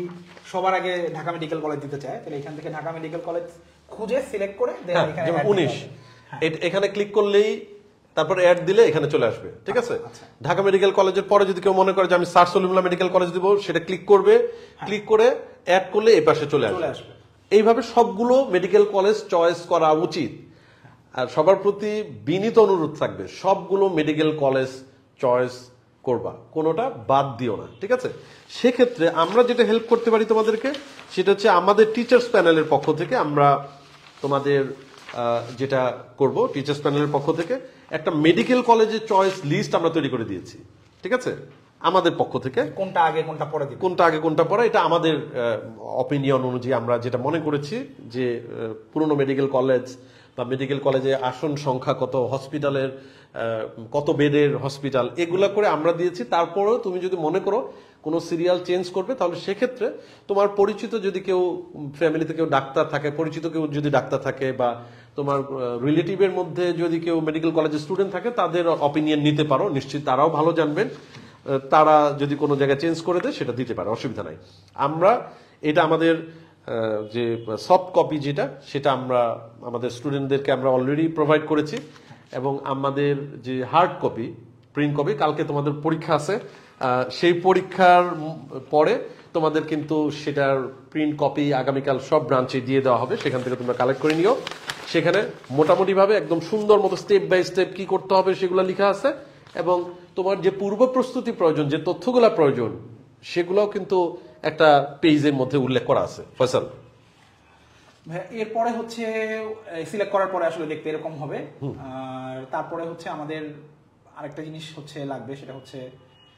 সবার আগে ঢাকা মেডিকেল কলেজ দিতে চায়, তাহলে এখান থেকে ঢাকা মেডিকেল কলেজ খুঁজে সিলেক্ট করে যেমন 19 এখানে ক্লিক করলেই তারপর অ্যাড দিলে এখানে চলে আসবে। ঠিক আছে, ঢাকা মেডিকেল কলেজের পরে যদি কেউ মনে করে যে আমি স্যার সলিমুল্লাহ মেডিকেল কলেজ দিব, সেটা ক্লিক করবে, ক্লিক করে অ্যাড করলে এই পাশে চলে আসবে। এইভাবে সবগুলো মেডিকেল কলেজ চয়েস করা উচিত। আর সবার প্রতি বিনীত অনুরোধ থাকবে, সবগুলো মেডিকেল কলেজ চয়েস করবা, কোনোটা বাদ দিও না। ঠিক আছে, সেক্ষেত্রে আমরা যেটা হেল্প করতে পারি তোমাদেরকে, সেটা হচ্ছে আমাদের টিচার্স প্যানেলের পক্ষ থেকে আমরা তোমাদের যেটা করব, টিচার্স প্যানেলের পক্ষ থেকে একটা মেডিকেল কলেজের চয়েস লিস্ট আমরা তৈরি করে দিয়েছি। ঠিক আছে, আমাদের পক্ষ থেকে কোনটা আগে কোনটা পরে দিবে, কোনটা আগে কোনটা পরে, এটা আমাদের অপিনিয়ন অনুযায়ী আমরা যেটা মনে করেছি যে পুরনো মেডিকেল কলেজ বা মেডিকেল কলেজে আসন সংখ্যা কত, হসপিটালের কত বেডের হসপিটাল, এগুলা করে আমরা দিয়েছি। তারপরেও তুমি যদি মনে করো কোনো সিরিয়াল চেঞ্জ করবে, তাহলে সেক্ষেত্রে তোমার পরিচিত যদি কেউ ফ্যামিলিতে কেউ ডাক্তার থাকে, পরিচিত কেউ যদি ডাক্তার থাকে, বা তোমার রিলেটিভের মধ্যে যদি কেউ মেডিকেল কলেজের স্টুডেন্ট থাকে, তাদের অপিনিয়ন নিতে পারো, নিশ্চিত তারাও ভালো জানবেন। তারা যদি কোনো জায়গায় চেঞ্জ করে দেয় সেটা দিতে পারে, অসুবিধা নাই। আমরা এটা আমাদের যে সফট কপি যেটা, সেটা আমরা আমাদের স্টুডেন্টদেরকে আমরা অলরেডি প্রোভাইড করেছি, এবং আমাদের যে হার্ড কপি, প্রিন্ট কপি, কালকে তোমাদের পরীক্ষা আছে, সেই পরীক্ষার পরে তোমাদের কিন্তু সেটার প্রিন্ট কপি আগামীকাল সব ব্রাঞ্চে দিয়ে দেওয়া হবে, সেখান থেকে তোমরা কালেক্ট করে নিও। সেখানে মোটামুটি ভাবে একদম সুন্দর মতো স্টেপ বাই স্টেপ কি করতে হবে সেগুলো লেখা আছে, এবং তোমার যে পূর্ব প্রস্তুতি প্রয়োজন, যে তথ্যগুলা প্রয়োজন, সেগুলোও কিন্তু একটা পেজের মধ্যে উল্লেখ করা আছে। ফয়সাল, এরপরে হচ্ছে সিলেক্ট করার পরে আসলে দেখতে এরকম হবে। আর তারপরে হচ্ছে আমাদের আরেকটা জিনিস হচ্ছে লাগবে, সেটা হচ্ছে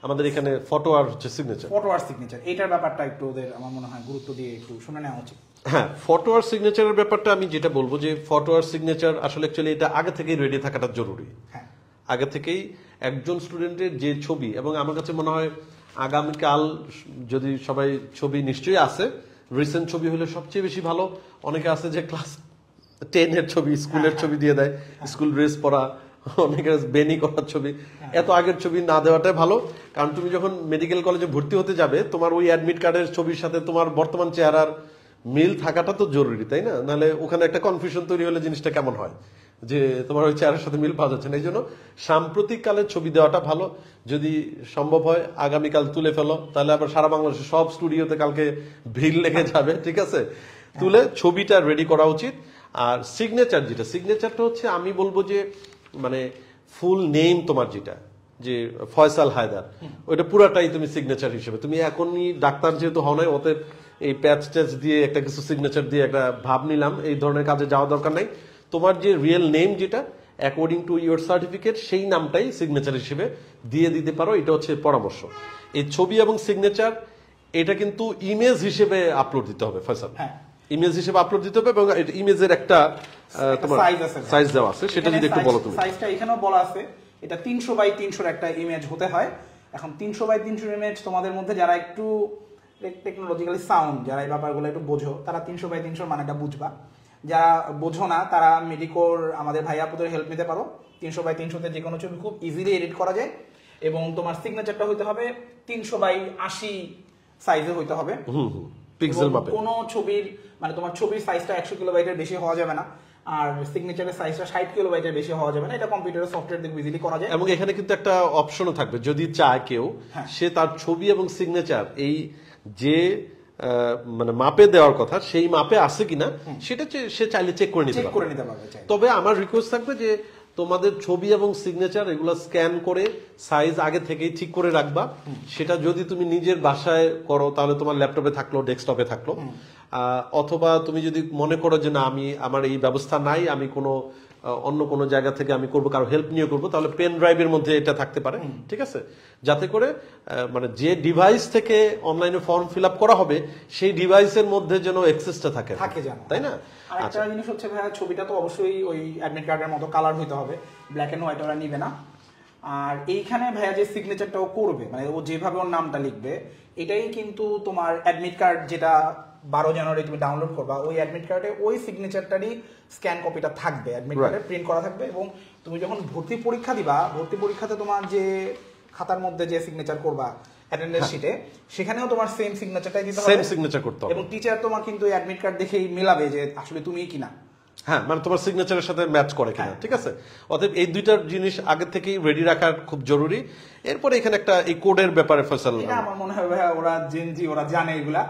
আমাদের এখানে ফটো আর হচ্ছে সিগনেচার। ফটো আর সিগনেচার, এইটার ব্যাপারটা একটু ওদের আমার মনে হয় গুরুত্ব দিয়ে একটু শুনে নেওয়া উচিত। হ্যাঁ, ফটো আর সিগনেচারের ব্যাপারটা আমি যেটা বলবো যে ফটো আর সিগনেচার আসলে অ্যাকচুয়ালি এটা আগে থেকেই রেডি থাকাটা জরুরি। হ্যাঁ, আগে থেকেই একজন স্টুডেন্টের যে ছবি, এবং আমার কাছে মনে হয় আগামীকাল যদি সবাই ছবি নিশ্চয়ই আছে, রিসেন্ট ছবি হলে সবচেয়ে বেশি ভালো। অনেকে আছে যে ক্লাস 10-এর ছবি, স্কুলের ছবি দিয়ে দেয়, স্কুল ড্রেস পরা, অনেকে বেনি করার ছবি। এত আগের ছবি না দেওয়াটাই ভালো, কারণ তুমি যখন মেডিকেল কলেজে ভর্তি হতে যাবে তোমার ওই অ্যাডমিট কার্ডের ছবির সাথে তোমার বর্তমান চেহারার মিল থাকাটা তো জরুরি, তাই না? নাহলে ওখানে একটা কনফিউশন তৈরি হলে জিনিসটা কেমন হয় যে তোমার ওই চেহারার সাথে মিল পাওয়া যাচ্ছে না। এই জন্য সাম্প্রতিক কালের ছবি দেওয়াটা ভালো। যদি সম্ভব হয় আগামীকাল তুলে ফেলো, তাহলে আবার সারা বাংলাদেশের সব স্টুডিওতে কালকে ভিড় লেগে যাবে, ঠিক আছে? তুলে ছবিটা রেডি করা উচিত। আর সিগনেচার, যেটা সিগনেচারটা হচ্ছে আমি বলবো যে মানে ফুল নেম তোমার যেটা, যে ফয়সাল হায়দার, ওইটা পুরাটাই তুমি সিগনেচার হিসেবে, তুমি এখনই ডাক্তার যেহেতু হও নাই, ওতে এই প্যাচ ট্যাচ দিয়ে একটা কিছু সিগনেচার দিয়ে একটা ভাব নিলাম, এই ধরনের কাজে যাওয়া দরকার নাই। তোমার যে রিয়েল নেম যেটা অ্যাকর্ডিং টু ইউর সার্টিফিকেট, সেই নামটাই সিগনেচার হিসেবে দিয়ে দিতে পারো। এটা হচ্ছে পরামর্শ। এই ছবি এবং সিগনেচার এটা কিন্তু ইমেজ হিসেবে আপলোড দিতে হবে ফয়সাল, ইমেজ হিসেবে আপলোড দিতে হবে, এবং ইমেজের একটা তোমার সাইজ দেওয়া আছে, সেটা যদি একটু বলো তুমি। সাইজটা এখানেও বলা আছে, এটা 300 বাই 300 একটা ইমেজ হতে হয়। এখন 300 বাই 300 ইমেজ তোমাদের মধ্যে যারা একটু টেকনোলজিক্যালি সাউন্ড, যারা এই ব্যাপারগুলো একটু বোঝো, তারা 300 বাই 300 মানেটা বুঝবা। যারা বোঝো না তারা মেডিকোর আমাদের ভাই আপুদের হেল্প নিতে পারো। 300 বাই 300 তে যে কোনো ছবি খুব ইজিলি এডিট করা যায়। এবং তোমার সিগনেচারটা হইতে হবে 300 বাই 80 সাইজে হইতে হবে। পিক্সেল মাপে। কোনো ছবির মানে তোমার ছবির সাইজটা 100 কিলোবাইটের বেশি হওয়া যাবে না, আর সিগনেচারের সাইজটা 60 কিলোবাইটের বেশি হওয়া যাবে না। এটা কম্পিউটারের সফটওয়্যার দিয়ে ইজিলি করা যায়। এবং এখানে কিন্তু একটা অপশনও থাকবে, যদি চায় কেউ, সে তার ছবি এবং সিগনেচার এই যে মানে মাপে দেওয়ার কথা সেই মাপে আছে কিনা সেটা সে চাইলে চেক করে নিতে পারবে। তবে আমার রিকোয়েস্ট থাকবে যে তোমাদের ছবি এবং সিগনেচার এগুলো স্ক্যান করে সাইজ আগে থেকেই ঠিক করে রাখবা। সেটা যদি তুমি নিজের বাসায় করো তাহলে তোমার ল্যাপটপে থাকলো, ডেস্কটপে থাকলো, অথবা তুমি যদি মনে করো যে না আমার এই ব্যবস্থা নাই, আমি অন্য কোনো জায়গা থেকে আমি করবো, কারো হেল্প নিয়ে করবো, তাহলে পেন ড্রাইভের মধ্যে এটা থাকতে পারে, ঠিক আছে? যাতে করে মানে যে ডিভাইস থেকে অনলাইনে ফর্ম ফিল আপ করা হবে সেই ডিভাইসের মধ্যে যেন অ্যাক্সেসটা থাকে, তাই না? আরেকটা জিনিস হচ্ছে ভাইয়া, ছবিটা তো অবশ্যই ওই অ্যাডমিট কার্ডের মতো কালার হইতে হবে, ব্ল্যাক এন্ড হোয়াইট ওরা নিবে না। আর এইখানে ভাইয়া যে সিগনেচারটাও করবে, মানে ও যেভাবে ওর নামটা লিখবে, এটাই কিন্তু তোমার অ্যাডমিট কার্ড যেটা 12 জানুয়ারি তুমি ডাউনলোড করবা, ওই অ্যাডমিট কার্ডে ওই সিগনেচারটারই স্ক্যান কপিটা থাকবে, অ্যাডমিট কার্ডে প্রিন্ট করা থাকবে। এবং তুমি যখন ভর্তি পরীক্ষা দিবা, ভর্তি পরীক্ষাতে তোমার যে খাতার মধ্যে যে সিগনেচার করবা অ্যাটেন্ডেন্স শিটে, সেখানেও তোমার সেম সিগনেচারটাই দিতে হবে, সেম সিগনেচার করতে হবে। এবং টিচার তোমার কিন্তু অ্যাডমিট কার্ড দেখেই মেলাবে যে আসলে তুমিই কিনা। হ্যাঁ, মানে তোমার সিগনেচারের সাথে ম্যাচ করে কিনা, ঠিক আছে? অতএব এই দুইটার জিনিস আগে থেকেই রেডি রাখা খুব জরুরি। এরপরে এখানে একটা এই কোডের ব্যাপারে ফয়সাল, এটা আমার মনে হয় ভাই ওরা জেনজি, ওরা জানে এগুলা।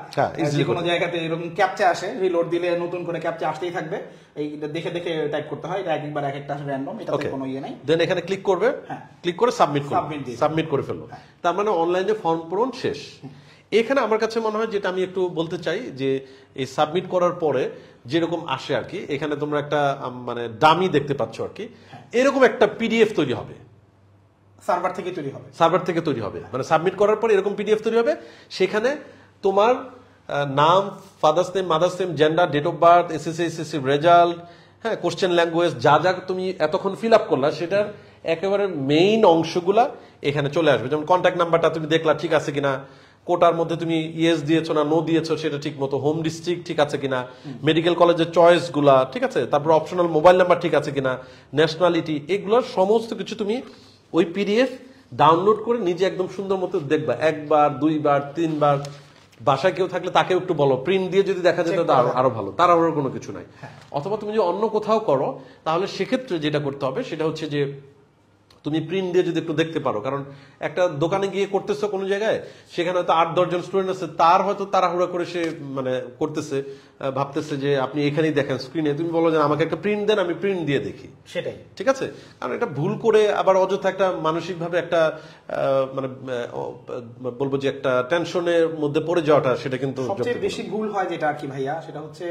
যে কোনো জায়গাতে এরকম ক্যাপচা আসে, রিলোড দিলে নতুন করে ক্যাপচা আসতেই থাকবে, এইটা দেখে দেখে টাইপ করতে হয়, এটা একবার এক একটা র্যান্ডম, এটাতে কোনো ইয়ে নাই। দেন এখানে ক্লিক করবে, ক্লিক করে সাবমিট করে ফেললো, তার মানে অনলাইনে ফর্ম পূরণ শেষ। এখানে আমার কাছে মনে হয় যেটা আমি একটু বলতে চাই যে এই সাবমিট করার পরে যেরকম আসে আর কি, এখানে তোমরা একটা মানে ডামি দেখতে পাচ্ছ আর কি, এরকম একটা পিডিএফ তৈরি হবে, সার্ভার থেকে তৈরি হবে, মানে সাবমিট করার পর এরকম পিডিএফ তৈরি হবে। সেখানে তোমার নাম, father's name, mother's name, gender, date of birth, SSC result, হ্যাঁ, কোশ্চেন ল্যাঙ্গুয়েজ, যা যা তুমি এতক্ষণ ফিল আপ করলা সেটার একেবারে মেইন অংশগুলা এখানে চলে আসবে। যেমন কন্ট্যাক্ট নাম্বারটা তুমি দেখলা ঠিক আছে কিনা, কোটার মধ্যে তুমি ইয়েস দিয়েছো না নো দিয়েছো সেটা ঠিক মতো, হোম ডিস্ট্রিক্ট ঠিক আছে কিনা, মেডিকেল কলেজের চয়েস গুলা ঠিক আছে, তারপর অপশনাল মোবাইল নাম্বার ঠিক আছে কিনা, ন্যাশনালিটি, এগুলোর সমস্ত কিছু তুমি ওই পিডিএফ ডাউনলোড করে নিজে একদম সুন্দর মতো দেখবা, 1 বার 2 বার 3 বার। বাসায় কেউ থাকলে তাকেও একটু বলো, প্রিন্ট দিয়ে যদি দেখা যেত আরো ভালো, তার আরো কোনো কিছু নাই। অথবা তুমি যদি অন্য কোথাও করো তাহলে সেক্ষেত্রে যেটা করতে হবে সেটা হচ্ছে যে তুমি প্রিন্ট দিয়ে যদি একটু দেখতে পারো, কারণ একটা দোকানে গিয়ে করতেছো কোনো জায়গায়, সেখানে হয়তো 8-10 জন স্টুডেন্ট আছে, তার হয়তো তাড়াহুড়া করে সে মানে করতেছে, ভাবতেছে যে আপনি এখানেই দেখেন স্ক্রিনে, তুমি বলো যে আমাকে একটা প্রিন্ট দেন, আমি প্রিন্ট দিয়ে দেখি, সেটাই ঠিক আছে? কারণ এটা ভুল করে আবার অযথা একটা মানসিকভাবে একটা মানে বলবো যে একটা টেনশনের মধ্যে পড়ে যাওয়াটা, সেটা কিন্তু সবচেয়ে বেশি ভুল হয় যেটা আর কি ভাইয়া, সেটা হচ্ছে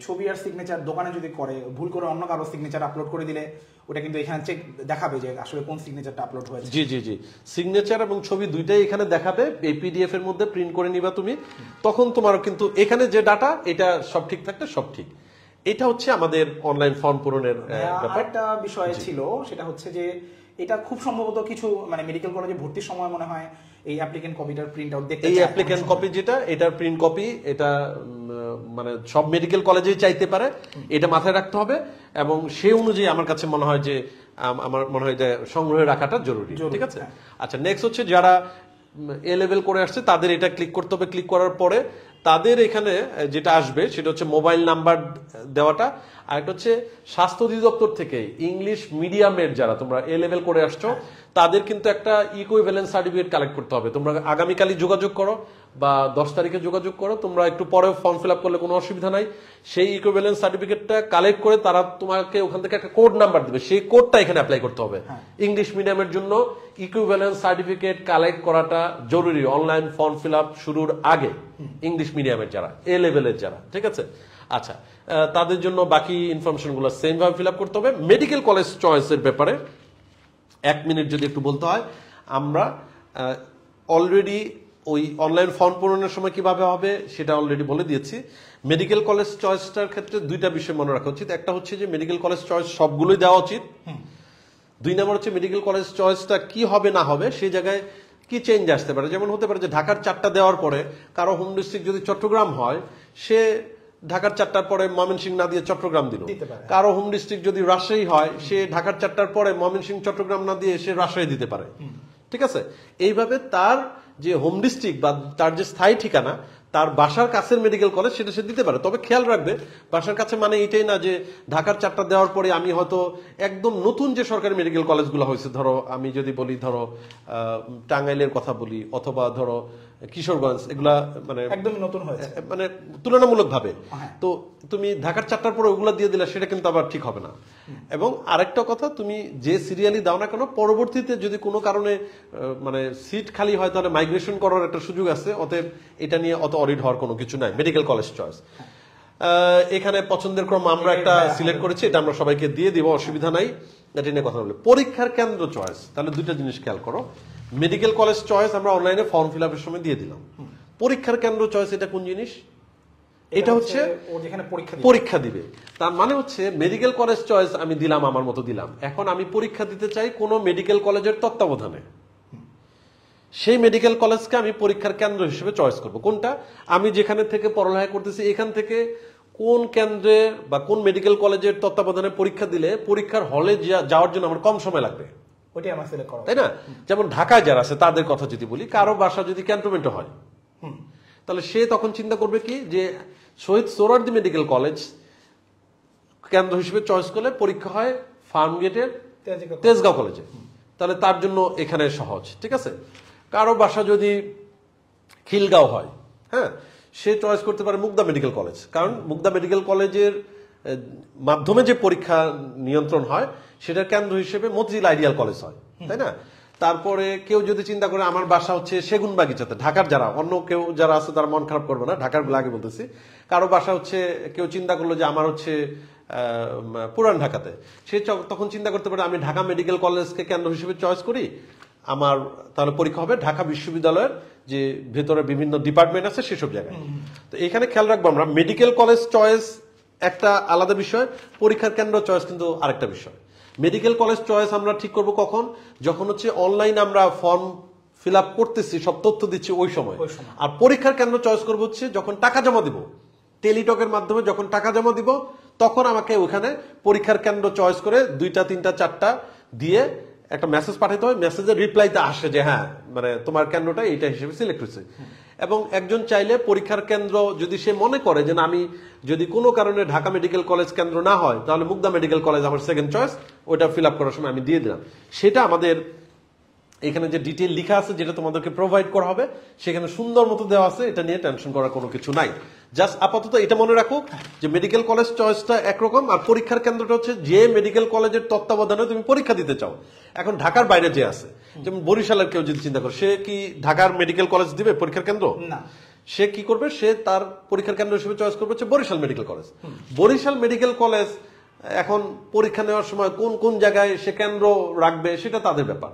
ছবি আর সিগনেচার দোকানে যদি করে ভুল করে অন্য কারো সিগনেচার আপলোড করে দিলে ওটা কিন্তু এখানে চেক দেখাবে যে আসলে কোন সিগনেচারটা আপলোড হয়েছে। জি জি জি, সিগনেচার এবং ছবি দুইটাই এখানে দেখাবে, এই পিডিএফ এর মধ্যে প্রিন্ট করে নিবা তুমি, তখন তোমার কিন্তু এখানে যে ডাটা এটা সব ঠিক থাকলে সব ঠিক। এটা হচ্ছে আমাদের অনলাইন ফর্ম পূরণের ব্যাপার। একটা বিষয় ছিল, সেটা হচ্ছে যে এটা খুব সম্ভবত কিছু মানে মেডিকেল কলেজে ভর্তির সময় মনে হয় এই অ্যাপ্লিকেন্ট কপিটার প্রিন্ট আউট দেখতে, এই অ্যাপ্লিক্যান্ট কপি যেটা, এটার প্রিন্ট কপি এটা মানে সব মেডিকেল কলেজেই চাইতে পারে, এটা মাথায় রাখতে হবে। এবং সেই অনুযায়ী আমার কাছে মনে হয় যে আমার মনে হয় যে সংগ্রহে রাখাটা জরুরি, ঠিক আছে। আচ্ছা, নেক্সট হচ্ছে যারা এ লেভেল করে আসছে তাদের এটা ক্লিক করতে হবে। ক্লিক করার পরে তাদের এখানে যেটা আসবে সেটা হচ্ছে মোবাইল নাম্বার দেওয়াটা, আর একটা হচ্ছে স্বাস্থ্য অধিদপ্তর থেকে ইংলিশ মিডিয়ামের যারা তোমরা এ লেভেল করে আসছো তাদের কিন্তু একটা ইকুইভ্যালেন্স সার্টিফিকেট কালেক্ট করতে হবে। তোমরা আগামীকালই যোগাযোগ করো বা 10 তারিখে যোগাযোগ করো, তোমরা একটু পরে ফর্ম ফিল আপ করলে কোনো অসুবিধা নাই। সেই ইকুইভ্যালেন্স সার্টিফিকেটটা কালেক্ট করে তারা তোমাকে ওখান থেকে একটা কোড নাম্বার দেবে, সেই কোডটা এখানে অ্যাপ্লাই করতে হবে। ইংলিশ মিডিয়ামের জন্য ইকুইভ্যালেন্স সার্টিফিকেট কালেক্ট করাটা জরুরি অনলাইন ফর্ম ফিল আপ শুরুর আগে, ইংলিশ মিডিয়ামের যারা এ লেভেলের যারা, ঠিক আছে। আচ্ছা, তাদের জন্য বাকি ইনফরমেশন গুলো সেম ভাবে ফিল আপ করতে হবে। মেডিকেল কলেজ চয়েসের ব্যাপারে 1 মিনিট যদি একটু বলতে হয়, আমরা অলরেডি ওই অনলাইন ফর্ম পূরণের সময় কিভাবে হবে সেটা অলরেডি বলে দিয়েছি। মেডিকেল কলেজ চয়েসটার ক্ষেত্রে দুইটা বিষয় মনে রাখা উচিত। একটা হচ্ছে যে মেডিকেল কলেজ চয়েস সবগুলোই দেওয়া উচিত। 2 নম্বর হচ্ছে মেডিকেল কলেজ চয়েসটা কি হবে না হবে সেই জায়গায় কি চেঞ্জ আসতে পারে। যেমন হতে পারে যে ঢাকার 4টা দেওয়ার পরে কারো হোম ডিস্ট্রিক্ট যদি চট্টগ্রাম হয়, সে ঢাকার 4টার পরে ময়মনসিংহ না দিয়ে চট্টগ্রাম দিল। কারো হোম ডিস্ট্রিক্ট যদি রাজশাহী হয়, সে ঢাকার 4টার পরে ময়মনসিংহ চট্টগ্রাম না দিয়ে সে রাজশাহী দিতে পারে, ঠিক আছে। এইভাবে তার যে হোম ডিস্ট্রিক্ট বা তার যে স্থায়ী ঠিকানা, তার বাসার কাছের মেডিকেল কলেজ সেটা সে দিতে পারে। তবে খেয়াল রাখবে, বাসার কাছে মানে এটাই না যে ঢাকার 4টা দেওয়ার পরে আমি হয়তো একদম নতুন যে সরকারি মেডিকেল কলেজগুলো হয়েছে, ধরো আমি যদি বলি, ধরো টাঙ্গাইলের কথা বলি অথবা ধরো কিশোরগঞ্জ, এগুলা মানে একদমই নতুন হয়েছে মানে তুলনামূলক ভাবে, তো তুমি ঢাকার 4টার পরে ওগুলা দিয়ে দিলে সেটা কিন্তু আবার ঠিক হবে না। এবং আরেকটা কথা, তুমি যে সিরিয়ালি দাও না কেন, পরবর্তীতে যদি কোনো কারণে মানে সিট খালি হয় তাহলে মাইগ্রেশন করার একটা সুযোগ আছে। অতএব এটা নিয়ে অত অরিড হওয়ার কোনো কিছু নাই। মেডিকেল কলেজ চয়েস এখানে পছন্দের ক্রম আমরা একটা সিলেক্ট করেছি, এটা আমরা সবাইকে দিয়ে দিব, অসুবিধা নাই। এটা নিয়ে কথা বলি। পরীক্ষার কেন্দ্র চয়েস, তাহলে দুইটা জিনিস খেয়াল করো। মেডিকেল কলেজ চয়েস আমরা অনলাইনে ফর্ম ফিল আপের সময় দিয়ে দিলাম। পরীক্ষার কেন্দ্র চয়েস এটা কোন জিনিস? এটা হচ্ছে পরীক্ষা দিবে। তার মানে হচ্ছে মেডিকেল কলেজ চয়েস আমি দিলাম, আমার মতো দিলাম। এখন আমি পরীক্ষা দিতে চাই কোন মেডিকেল কলেজের তত্ত্বাবধানে, সেই মেডিকেল কলেজকে আমি পরীক্ষার কেন্দ্র হিসেবে চয়েস করব। কোনটা? আমি যেখানে থেকে পড়ালেখা করতেছি এখান থেকে কোন কেন্দ্রে বা কোন মেডিকেল কলেজের তত্ত্বাবধানে পরীক্ষা দিলে পরীক্ষার হলে যাওয়ার জন্য আমার কম সময় লাগবে, তাই না? যেমন ঢাকায় যারা আছে তাদের কথা যদি বলি, কারো বাসা যদি ক্যান্টনমেন্টে হয়, তাহলে সে তখন চিন্তা করবে কি যে শহীদ সোহরাওয়ার্দী মেডিকেল কলেজ কেন্দ্র হিসেবে চয়েস করলে পরীক্ষা হয় ফার্মগেটের তেজগাঁও কলেজে, তাহলে তার জন্য এখানে সহজ, ঠিক আছে। কারো বাসা যদি খিলগাঁও হয়, হ্যাঁ, সে চয়েস করতে পারে মুগদা মেডিকেল কলেজ, কারণ মুগদা মেডিকেল কলেজের মাধ্যমে যে পরীক্ষা নিয়ন্ত্রণ হয় সেটার কেন্দ্র হিসেবে মতিঝিল আইডিয়াল কলেজ হয়, তাই না। তারপরে কেউ যদি চিন্তা করে আমার বাসা হচ্ছে সেগুনবাগিচাতে, ঢাকার যারা অন্য কেউ যারা আছে তারা মন খারাপ করবে না, ঢাকার গুলো আগে বলতেছি, কারো বাসা হচ্ছে কেউ চিন্তা করলো যে আমার হচ্ছে পুরান ঢাকাতে, সে তখন চিন্তা করতে পারে আমি ঢাকা মেডিকেল কলেজকে কেন্দ্র হিসেবে চয়েস করি, আমার তাহলে পরীক্ষা হবে ঢাকা বিশ্ববিদ্যালয়ের যে ভেতরে বিভিন্ন ডিপার্টমেন্ট আছে সেসব জায়গায়। তো এখানে খেয়াল রাখবো আমরা, মেডিকেল কলেজ চয়েস একটা আলাদা বিষয়, পরীক্ষার কেন্দ্র চয়েস কিন্তু আরেকটা বিষয়। মেডিকেল কলেজ চয়েস আমরা ঠিক করব কখন? যখন হচ্ছে অনলাইন আমরা ফর্ম ফিল আপ করতেছি, সব তথ্য দিচ্ছি ওই সময়। আর পরীক্ষার কেন্দ্র চয়েস করবো হচ্ছে যখন টাকা জমা দিব, টেলিটকের মাধ্যমে যখন টাকা জমা দিব, তখন আমাকে ওখানে পরীক্ষার কেন্দ্র চয়েস করে 2টা 3টা 4টা দিয়ে একটা মেসেজ পাঠাতে হয়, মেসেজের রিপ্লাইতে আসে যে হ্যাঁ মানে তোমার কেন্দ্রটা এইটা হিসেবে সিলেক্ট হয়েছে। এবং একজন চাইলে পরীক্ষার কেন্দ্র যদি সে মনে করে যে আমি যদি কোনো কারণে ঢাকা মেডিকেল কলেজ কেন্দ্র না হয় তাহলে মুগদা মেডিকেল কলেজ আমার সেকেন্ড চয়েস, ওইটা ফিল আপ করার সময় আমি দিয়ে দিলাম। সেটা আমাদের এখানে যে ডিটেইল লেখা আছে যেটা তোমাদেরকে প্রোভাইড করা হবে সেখানে সুন্দর মতো দেওয়া আছে, এটা নিয়ে টেনশন করার কোনো কিছু নাই। জাস্ট আপাতত এটা মনে রাখো যে মেডিকেল কলেজ চয়েসটা একরকম, আর পরীক্ষার কেন্দ্রটা হচ্ছে যে মেডিকেল কলেজের তত্ত্বাবধানে তুমি পরীক্ষা দিতে চাও। এখন ঢাকার বাইরে যে আছে, যেমন বরিশালের কেউ যদি চিন্তা করে, সে কি ঢাকার মেডিকেল কলেজ দিবে পরীক্ষার কেন্দ্র? না, সে কি করবে, সে তার পরীক্ষার কেন্দ্র হিসেবে চয়েস করবে হচ্ছে Barishal medical college. Barishal medical college এখন পরীক্ষা নেওয়ার সময় কোন কোন জায়গায় সে কেন্দ্র রাখবে সেটা তাদের ব্যাপার।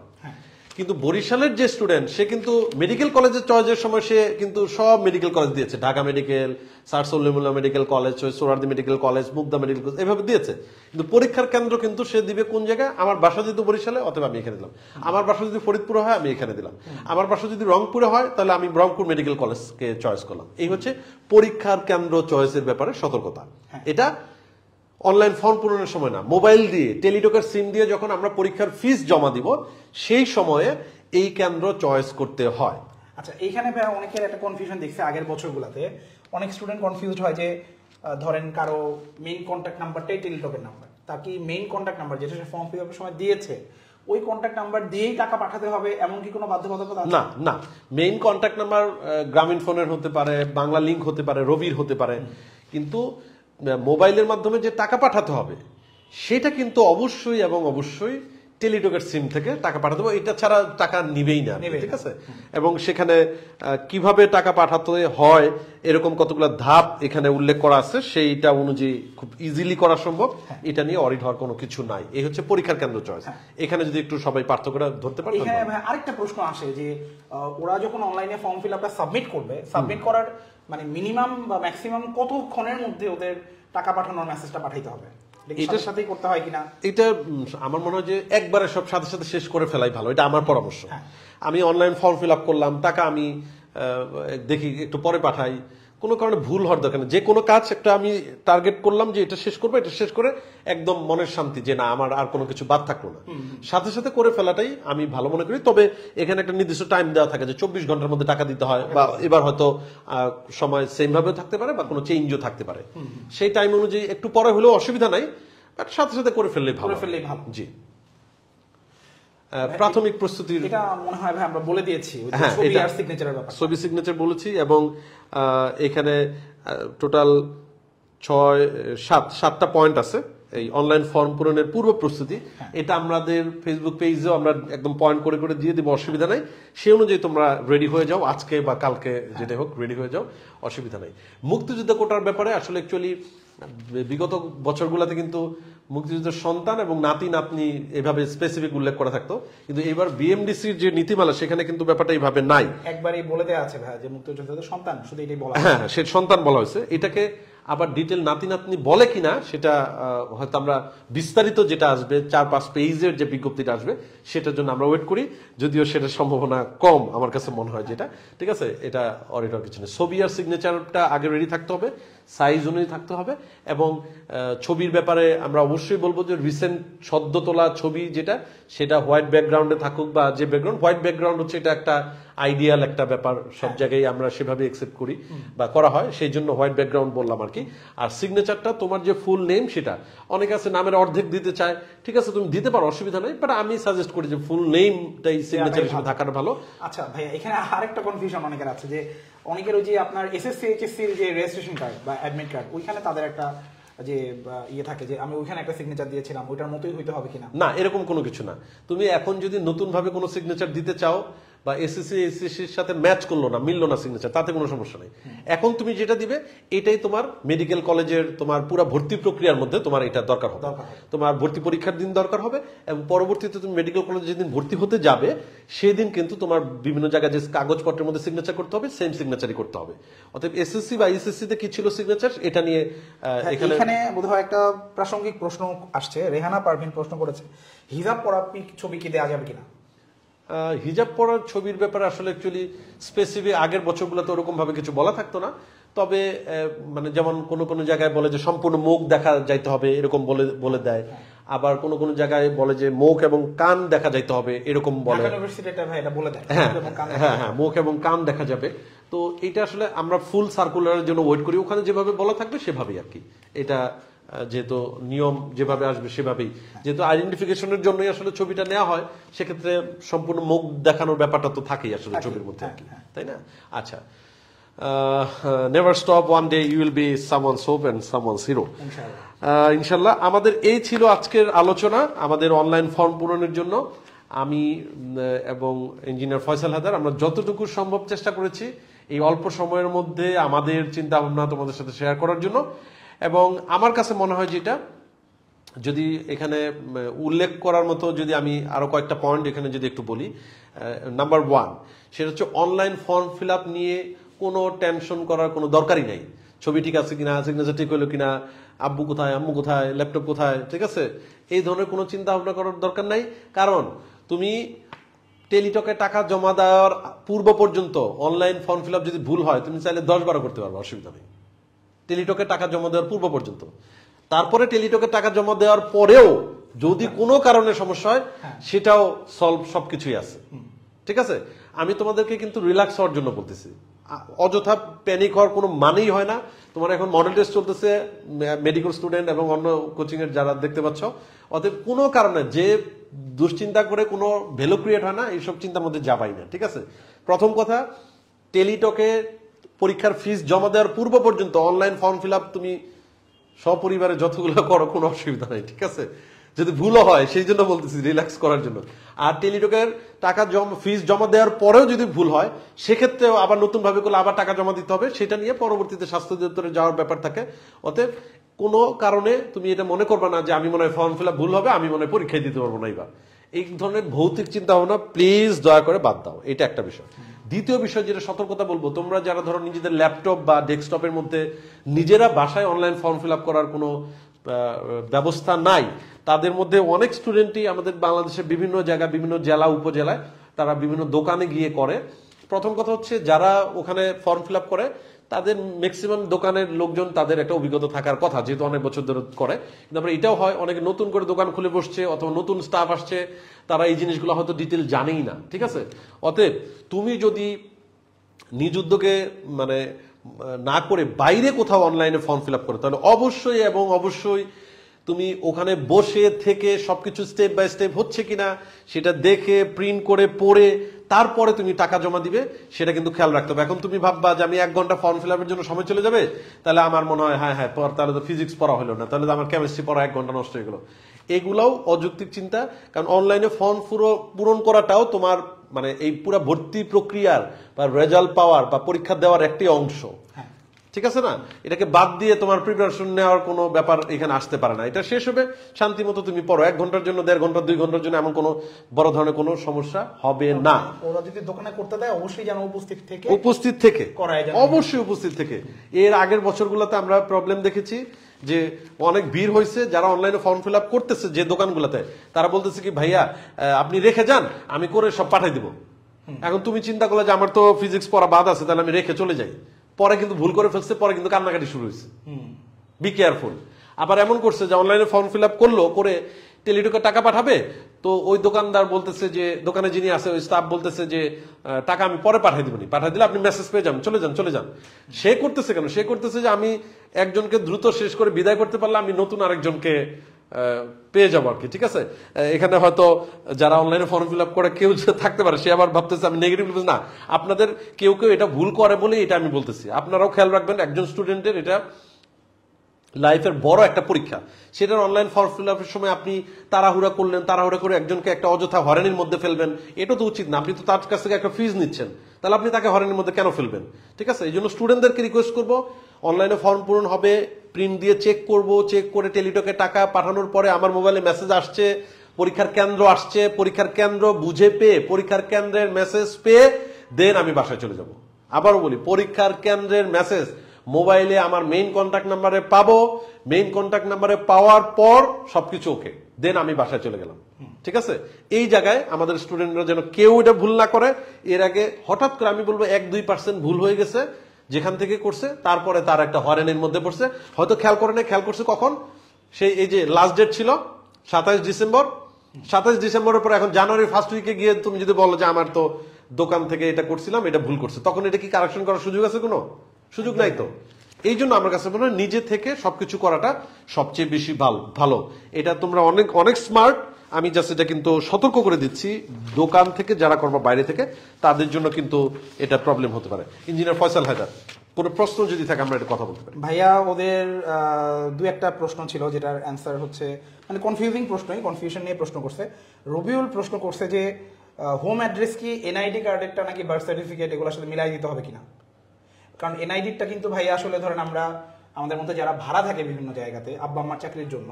কিন্তু বরিশালের যে স্টুডেন্ট সে কিন্তু মেডিকেল কলেজের চয়েসের সময় সে কিন্তু সব মেডিকেল কলেজ দিয়েছে, Dhaka medical, sir Salimullah medical college, Suhrawardy medical college, Mugda medical college, এভাবে দিয়েছে। কিন্তু পরীক্ষার কেন্দ্র কিন্তু সে দিবে কোন জায়গায়, আমার বাসা যেহেতু বরিশালে অথবা আমি এখানে দিলাম, আমার বাসা যদি ফরিদপুরে হয় আমি এখানে দিলাম, আমার বাসা যদি রংপুরে হয় তাহলে আমি রংপুর মেডিকেল কলেজকে চয়েস করলাম। এই হচ্ছে পরীক্ষার কেন্দ্র চয়েসের ব্যাপারে সতর্কতা। এটা অনলাইন ফর্ম পূরণের সময় না, মোবাইল দিয়ে টেলিটকের সিম দিয়ে যখন আমরা পরীক্ষার ফিস জমা দিব সেই সময়ে এই কেন্দ্র চয়েস করতে হয়। আচ্ছা, এইখানে ভাই অনেকের একটা কনফিউশন দেখছে আগের বছরগুলোতে, অনেক স্টুডেন্ট কনফিউজড হয় যে ধরেন কারো মেইন কন্ট্যাক্ট নাম্বারটাই টেলিটকের নাম্বার, তার কি মেইন কন্ট্যাক্ট নাম্বার যেটা সে ফর্ম ফিল আপের সময় দিয়েছে ওই কন্ট্যাক্ট নাম্বার দিয়েই টাকা পাঠাতে হবে এমন কি কোনো বাধ্যবাধকতা আছে? না না, মেইন কন্ট্যাক্ট নাম্বার গ্রামীণ ফোনের হতে পারে, বাংলা লিংক হতে পারে, রবির হতে পারে, কিন্তু মোবাইলের মাধ্যমে যে টাকা পাঠাতে হবে সেটা কিন্তু অবশ্যই এবং অবশ্যই টেলিটকের সিম থেকে টাকা পাঠাতে হবে, এটা ছাড়া টাকা নিবেই না, ঠিক আছে? এবং সেখানে কিভাবে টাকা পাঠাতে হয় এরকম কতগুলো ধাপ এখানে উল্লেখ করা আছে, সেইটা অনুযায়ী খুব ইজিলি করা সম্ভব। এটা নিয়ে অডিট হওয়ার কোনো কিছু নাই। এই হচ্ছে পরীক্ষার কেন্দ্র চয়েস। এখানে যদি একটু সবাই পার্থক্যটা ধরতে পারে। এখানে আরেকটা প্রশ্ন আসে যে ওরা যখন অনলাইনে ফর্ম ফিল আপটা সাবমিট করবে, সাবমিট করার মানে মিনিমাম বা ম্যাক্সিমাম কতক্ষণের মধ্যে ওদের টাকা পাঠানোর মেসেজটা পাঠাইতে হবে? এটার সাথেই করতে হয় কিনা? এটা আমার মনে হয় যে একবারে সব সাথে সাথে শেষ করে ফেলাই ভালো, এটা আমার পরামর্শ। আমি অনলাইন ফর্ম ফিল আপ করলাম, টাকা আমি দেখি একটু পরে পাঠাই, কোনো কারণে ভুল হওয়ার দরকার নেই। যে কোনো কাজ একটা আমি টার্গেট করলাম যে এটা শেষ করবো, এটা শেষ করে একদম মনের শান্তি যে না আমার আর কোনো কিছু বাদ থাকলো না, সাথে সাথে করে ফেলাটাই আমি ভালো মনে করি। তবে এখানে একটা নির্দিষ্ট টাইম দেওয়া থাকে যে 24 ঘন্টার মধ্যে টাকা দিতে হয়, বা এবার হয়তো সময় সেম ভাবেও থাকতে পারে বা কোনো চেঞ্জও থাকতে পারে, সেই টাইম অনুযায়ী একটু পরে হলেও অসুবিধা নাই, বাট সাথে সাথে করে ফেললেই ভালো। জি, প্রাথমিক প্রস্তুতির এটা মনে হয় ভাই আমরা বলে দিয়েছি, ছবি আর সিগনেচারের ব্যাপার। ছবি সিগনেচার বলেছি, এবং এখানে টোটাল 7টা পয়েন্ট আছে এই অনলাইন ফর্ম পূরণের পূর্ব প্রস্তুতি। এটা আমাদের ফেসবুক পেজেও আমরা একদম পয়েন্ট করে করে দিয়ে দিব, অসুবিধা নাই। সেই অনুযায়ী তোমরা রেডি হয়ে যাও, আজকে বা কালকে যেটা হোক রেডি হয়ে যাও, অসুবিধা নাই। মুক্তিযুদ্ধ কোটার ব্যাপারে আসলে অ্যাকচুয়ালি বিগত বছরগুলোতে কিন্তু মুক্তিযুদ্ধের সন্তান এবং নাতি নাতনি এভাবে স্পেসিফিক উল্লেখ করা থাকতো, কিন্তু এবার বিএমডিসির যে নীতিমালা সেখানে কিন্তু ব্যাপারটা এইভাবে নাই, একবারই বলে দেওয়া আছে ভাই যে মুক্তিযোদ্ধাদের সন্তান, শুধু এটাই বলা। হ্যাঁ, সে সন্তান বলা হয়েছে। এটাকে আবার ডিটেল নাতি নাতনি বলে কিনা সেটা হয়তো আমরা বিস্তারিত যেটা আসবে 4-5 পেজের যে বিজ্ঞপ্তিটা আসবে সেটার জন্য আমরা ওয়েট করি, যদিও সেটার সম্ভাবনা কম আমার কাছে মনে হয় যেটা, ঠিক আছে? এটা অডিটর কিছু নেই। ছবি আর সিগনেচারটা আগে রেডি থাকতে হবে, সাইজ অনুযায়ী থাকতে হবে, এবং ছবির ব্যাপারে আমরা অবশ্যই বলবো যে রিসেন্ট সদ্য তোলা ছবি যেটা, সেটা হোয়াইট ব্যাকগ্রাউন্ডে থাকুক, বা যে ব্যাকগ্রাউন্ড, হোয়াইট ব্যাকগ্রাউন্ড হচ্ছে এটা একটা আইডিয়াল একটা ব্যাপার, সব জায়গায় আমরা সেভাবে একসেপ্ট করি বা করা হয়, সেই জন্য হোয়াইট ব্যাকগ্রাউন্ড বললাম আর কি। আর সিগনেচারটা তোমার যে ফুল নেম, সেটা অনেকে আছে নামের অর্ধেক দিতে চায়, ঠিক আছে তুমি দিতে পারো, অসুবিধা নেই, বাট আমি সাজেস্ট করি যে ফুল নেমটাই সিগনেচার হিসেবে থাকাটা ভালো। আচ্ছা ভাই, এখানে আরেকটা কনফিউশন অনেকের আছে যে অনেকের ওই যে আপনার এসএসসি এইচএসসি যে রেজিস্ট্রেশন কার্ড বা অ্যাডমিট কার্ড, ওইখানে তাদের একটা যে ইয়ে থাকে যে আমি ওইখানে একটা সিগনেচার দিয়েছিলাম, ওইটার মতোই হইতে হবে কিনা? না, এরকম কোনো কিছু না। তুমি এখন যদি নতুন ভাবে কোনো সিগনেচার দিতে চাও বা এসএসসির সাথে ম্যাচ করলো না, মিললো না সিগনেচার, তাতে কোনো সমস্যা নেই। এখন তুমি যেটা দিবে এটাই তোমার মেডিকেল কলেজের তোমার পুরো ভর্তি প্রক্রিয়ার মধ্যে তোমার এটা দরকার হবে, তোমার ভর্তি পরীক্ষার দিন দরকার হবে, এবং পরবর্তীতে তুমি মেডিকেল কলেজে যেদিন ভর্তি হতে যাবে সেদিন কিন্তু তোমার বিভিন্ন জায়গায় যে কাগজপত্রের মধ্যে সিগনেচার করতে হবে সেম সিগনেচারই করতে হবে। অতএব এসএসসি বা এসএসসি তে কি ছিল সিগনেচার, এটা নিয়ে এখানে বোধহয় একটা প্রাসঙ্গিক প্রশ্ন আসছে, রেহানা পারভিন প্রশ্ন করেছে, হিজাব পরা ছবি কি দেওয়া যাবে কিনা? হিজাব পরার ছবির ব্যাপারে আসলে অ্যাকচুয়ালি স্পেসিফিক আগের বছরগুলোতে ওরকম ভাবে কিছু বলা থাকতো না, তবে মানে যেমন কোন জায়গায় বলে যে সম্পূর্ণ মুখ দেখা যাইতে হবে এরকম বলে দেয়, আবার কোন জায়গায় বলে যে মুখ এবং কান দেখা যাইতে হবে এরকম বলে। হ্যাঁ, মুখ এবং কান দেখা যাবে। তো এটা আসলে আমরা ফুল সার্কুলারের জন্য ওয়েট করি, ওখানে যেভাবে বলা থাকবে সেভাবেই আর কি। এটা যেহেতু নিয়ম যেভাবে আসবে সেভাবেই, যেহেতু আইডেন্টিফিকেশনের জন্যই আসলে ছবিটা নেওয়া হয়, সেক্ষেত্রে সম্পূর্ণ মুখ দেখানোর ব্যাপারটা তো থাকেই আসলে ছবির মধ্যে আর কি, তাই না? আচ্ছা, never stop, one day you will be someone's hope and someone's hero, ইনশাল্লাহ। আমাদের এই ছিল আজকের আলোচনা আমাদের অনলাইন ফর্ম পূরণের জন্য। আমি এবং ইঞ্জিনিয়ার ফয়সাল হায়দার আমরা যতটুকু সম্ভব চেষ্টা করেছি এই অল্প সময়ের মধ্যে আমাদের চিন্তা ভাবনা তোমাদের সাথে শেয়ার করার জন্য। এবং আমার কাছে মনে হয় যেটা যদি এখানে উল্লেখ করার মতো যদি আমি আরো কয়েকটা পয়েন্ট এখানে যদি একটু বলি, নাম্বার 1 সেটা হচ্ছে অনলাইন ফর্ম ফিল আপ নিয়ে কোনো টেনশন করার কোনো দরকারই নেই। ছবি ঠিক আছে কিনা, সিগনেচার ঠিক হলো কিনা, আব্বু কোথায়, আম্মু কোথায়, ল্যাপটপ কোথায়, ঠিক আছে, এই ধরনের কোনো চিন্তা ভাবনা করার দরকার নাই। কারণ তুমি টেলিটকে টাকা জমা দেওয়ার পূর্ব পর্যন্ত অনলাইন ফর্ম ফিল আপ যদি ভুল হয় তুমি চাইলে 10-12 করতে পারবে, অসুবিধা নেই, টেলিটকে টাকা জমা দেওয়ার পূর্ব পর্যন্ত। তারপরে টেলিটকে টাকা জমা দেওয়ার পরেও যদি কোনো কারণে সমস্যা হয় সেটাও সলভ, সবকিছুই আছে, ঠিক আছে। আমি তোমাদেরকে কিন্তু রিল্যাক্স হওয়ার জন্য বলতেছি, অযথা প্যানিক হওয়ার কোনো মানেই হয় না। তোমার এখন মডেল টেস্ট চলতেছে, মেডিকেল স্টুডেন্ট এবং অন্য কোচিং এর যারা দেখতে পাচ্ছ, অতএব কোনো কারণে যে দুশ্চিন্তা করে কোনো ভ্যালু ক্রিয়েট হয় না, এইসব চিন্তার মধ্যে যাবাই না, ঠিক আছে। প্রথম কথা, টেলিটকে পরীক্ষার ফিস জমা দেওয়ার পূর্ব পর্যন্ত অনলাইন ফর্ম ফিল আপ তুমি সপরিবারে যতগুলো করো কোনো অসুবিধা নেই, ঠিক আছে। যদি ভুলও হয় সেই জন্য বলতেছি রিল্যাক্স করার জন্য। আর টেলিটকের টাকা ফিস জমা দেওয়ার পরেও যদি ভুল হয় সেক্ষেত্রেও আবার নতুন ভাবে করলে আবার টাকা জমা দিতে হবে, সেটা নিয়ে পরবর্তীতে স্বাস্থ্য অধিদপ্তরে যাওয়ার ব্যাপার থাকে। অতএব কোনো কারণে তুমি এটা মনে করবে না যে আমি মনে হয় ফর্ম ফিল আপ ভুল হবে, আমি মনে হয় পরীক্ষায় দিতে পারবো না এবার। এই ধরনের ভৌতিক চিন্তা ভাবনা প্লিজ দয়া করে বাদ দাও, এটা একটা বিষয়। দ্বিতীয় বিষয় যেটা সতর্কতা বলবো, তোমরা যারা ধরো নিজেদের ল্যাপটপ বা ডেস্কটপের মধ্যে নিজেরা বাসায় অনলাইন ফর্ম ফিল আপ করার কোনো ব্যবস্থা নাই, তাদের মধ্যে অনেক স্টুডেন্টই আমাদের বাংলাদেশের বিভিন্ন জায়গা, বিভিন্ন জেলা উপজেলায় তারা বিভিন্ন দোকানে গিয়ে করে। প্রথম কথা হচ্ছে যারা ওখানে ফর্ম ফিল আপ করে তাদের ম্যাক্সিমাম দোকানের লোকজন, তাদের একটা অভিজ্ঞতা থাকার কথা, যেহেতু অনেক বছর ধরে করে। তারপরে এটাও হয় অনেকে নতুন করে দোকান খুলে বসছে অথবা নতুন স্টাফ আসছে, তারা এই জিনিসগুলো হয়তো ডিটেল জানেই না, ঠিক আছে। অতএব তুমি যদি নিজ উদ্যোগে মানে না করে বাইরে কোথাও অনলাইনে ফর্ম ফিল আপ করে, তাহলে অবশ্যই এবং অবশ্যই তুমি ওখানে বসে থেকে সবকিছু স্টেপ বাই স্টেপ হচ্ছে কিনা সেটা দেখে প্রিন্ট করে পড়ে তারপরে তুমি টাকা জমা দিবে, সেটা কিন্তু খেয়াল রাখতে হবে। এখন তুমি ভাববা যে আমি 1 ঘন্টা ফর্ম ফিল আপের জন্য সময় চলে যাবে, তাহলে আমার মনে হয় হ্যাঁ তাহলে তো ফিজিক্স পড়া হলো না, তাহলে তো আমার কেমিস্ট্রি পড়া 1 ঘন্টা নষ্ট হয়ে গেল। এগুলাও অযৌক্তিক চিন্তা, কারণ অনলাইনে ফর্ম পূরণ করাটাও তোমার মানে এই পুরো ভর্তি প্রক্রিয়ার বা রেজাল্ট পাওয়ার বা পরীক্ষা দেওয়ার একটি অংশ, ঠিক আছে না। এটাকে বাদ দিয়ে তোমার প্রিপারেশন নেওয়ার কোনো ব্যাপার এখানে আসতে পারে না। এটা শেষ হবে, শান্তি মতো তুমি পড়ো, 1 ঘন্টার জন্য 1.5 ঘন্টা 2 ঘন্টার জন্য এমন কোনো বড় ধরনের কোনো সমস্যা হবে না। ওরা যদি দোকানে করতে দেয় অবশ্যই যেন উপস্থিত থেকে অবশ্যই উপস্থিত থেকে। এর আগের বছরগুলোতে আমরা প্রবলেম দেখেছি যে অনেক ভিড় হয়েছে, যারা অনলাইনে ফর্ম ফিল আপ করতেছে যে দোকানগুলোতে, তারা বলতেছে কি ভাইয়া আপনি রেখে যান, আমি করে সব পাঠাই দিব। এখন তুমি চিন্তা করলে যে আমার তো ফিজিক্স পড়া বাদ আছে, তাহলে আমি রেখে চলে যাই, পরে কিন্তু ভুল করে ফেলছে, পরে কিন্তু কান্নাকাটি শুরু হয়েছে। Be careful. আবার এমন করছে যে অনলাইনে ফর্ম ফিল আপ করলো, করে টেলিটকে টাকা পাঠাবে, তো ওই দোকানদার বলতেছে যে, দোকানে যিনি আছে ওই স্টাফ বলতেছে যে টাকা আমি পরে পাঠাই দিবনি, পাঠাই দিলে আপনি মেসেজ পেয়ে যান, চলে যান। সে করতেছে কেন? সে করতেছে যে আমি একজনকে দ্রুত শেষ করে বিদায় করতে পারলে আমি নতুন আরেকজনকে পেয়ে যাবো আর কি, ঠিক আছে। এখানে হয়তো যারা অনলাইনে ফর্ম ফিল আপ করে কেউ থাকতে পারে, সে আবার ভাবতেছে আমি নেগেটিভ না, আপনাদের কেউ এটা ভুল করে বলে এটা আমি বলতেছি। আপনারাও খেয়াল রাখবেন, একজন স্টুডেন্টের এটা লাইফের বড় একটা পরীক্ষা, সেটার অনলাইন ফর্ম ফিল আপের সময় আপনি তাড়াহুড়া করলেন, তাড়াহুড়া করে একজনকে একটা অযথা হয়রানির মধ্যে ফেলবেন, এটা তো উচিত না। আপনি তো তার কাছ থেকে একটা ফিজ নিচ্ছেন, তাহলে আপনি তাকে হয়রানির মধ্যে কেন ফেলবেন, ঠিক আছে। এই জন্য স্টুডেন্টদেরকে রিকোয়েস্ট করবো, অনলাইনে ফর্ম পূরণ হবে, প্রিন্ট দিয়ে চেক করব, চেক করে টেলিটকে টাকা পাঠানোর পরে আমার মোবাইলে মেসেজ আসছে, পরীক্ষার কেন্দ্র আসছে, পরীক্ষার কেন্দ্র বুঝে পেয়ে, পরীক্ষার কেন্দ্রের মেসেজ পেয়ে দেন আমি বাসায় চলে যাব। আবারও বলি, পরীক্ষার কেন্দ্রের মেসেজ মোবাইলে আমার মেইন কন্ট্যাক্ট নাম্বারে পাবো, মেইন কন্ট্যাক্ট নাম্বারে পাওয়ার পর সবকিছু ওকে, দেন আমি বাসায় চলে গেলাম, ঠিক আছে। এই জায়গায় আমাদের স্টুডেন্টরা যেন কেউ এটা ভুল না করে। এর আগে হঠাৎ করে আমি বলবো 1-2% ভুল হয়ে গেছে যেখান থেকে করছে, তারপরে তার একটা হয়রানির মধ্যে পড়ছে, হয়তো খেয়াল করে না, খেয়াল করছে কখন, সেই এই যে লাস্ট ডেট ছিল 27 ডিসেম্বর, 27 ডিসেম্বরের পরে এখন জানুয়ারি ফার্স্ট উইকে গিয়ে তুমি যদি বলো যে আমার তো দোকান থেকে এটা করছিলাম, এটা ভুল করছে, তখন এটা কি কারেকশন করার সুযোগ আছে? কোনো সুযোগ নাই তো। এই জন্য আমার কাছে মনে হয় নিজে থেকে সবকিছু করাটা সবচেয়ে বেশি ভালো। এটা তোমরা অনেক অনেক স্মার্ট, আমি জাস্ট এটা কিন্তু সতর্ক করে দিচ্ছি, দোকান থেকে যারা করবা বাইরে থেকে তাদের জন্য কিন্তু এটা প্রবলেম হতে পারে। ইঞ্জিনিয়ার ফয়সাল হায়দার, কোনো প্রশ্ন যদি থাকে আমরা এটা কথা বলতে পারি। ভাইয়া ওদের 2-1টা প্রশ্ন ছিল যেটার অ্যান্সার হচ্ছে মানে কনফিউজিং প্রশ্নই, কনফিউশন নিয়ে প্রশ্ন করছে। রবিউল প্রশ্ন করছে যে হোম অ্যাড্রেস কি এনআইডি কার্ডেরটা নাকি বার্থ সার্টিফিকেট এগুলোর সাথে মিলাই দিতে হবে কিনা? কারণ এনআইডিটা কিন্তু ভাইয়া আসলে ধরেন আমরা আমাদের মধ্যে যারা ভাড়া থাকে বিভিন্ন জায়গাতে আব্বা আম্মার চাকরির জন্য,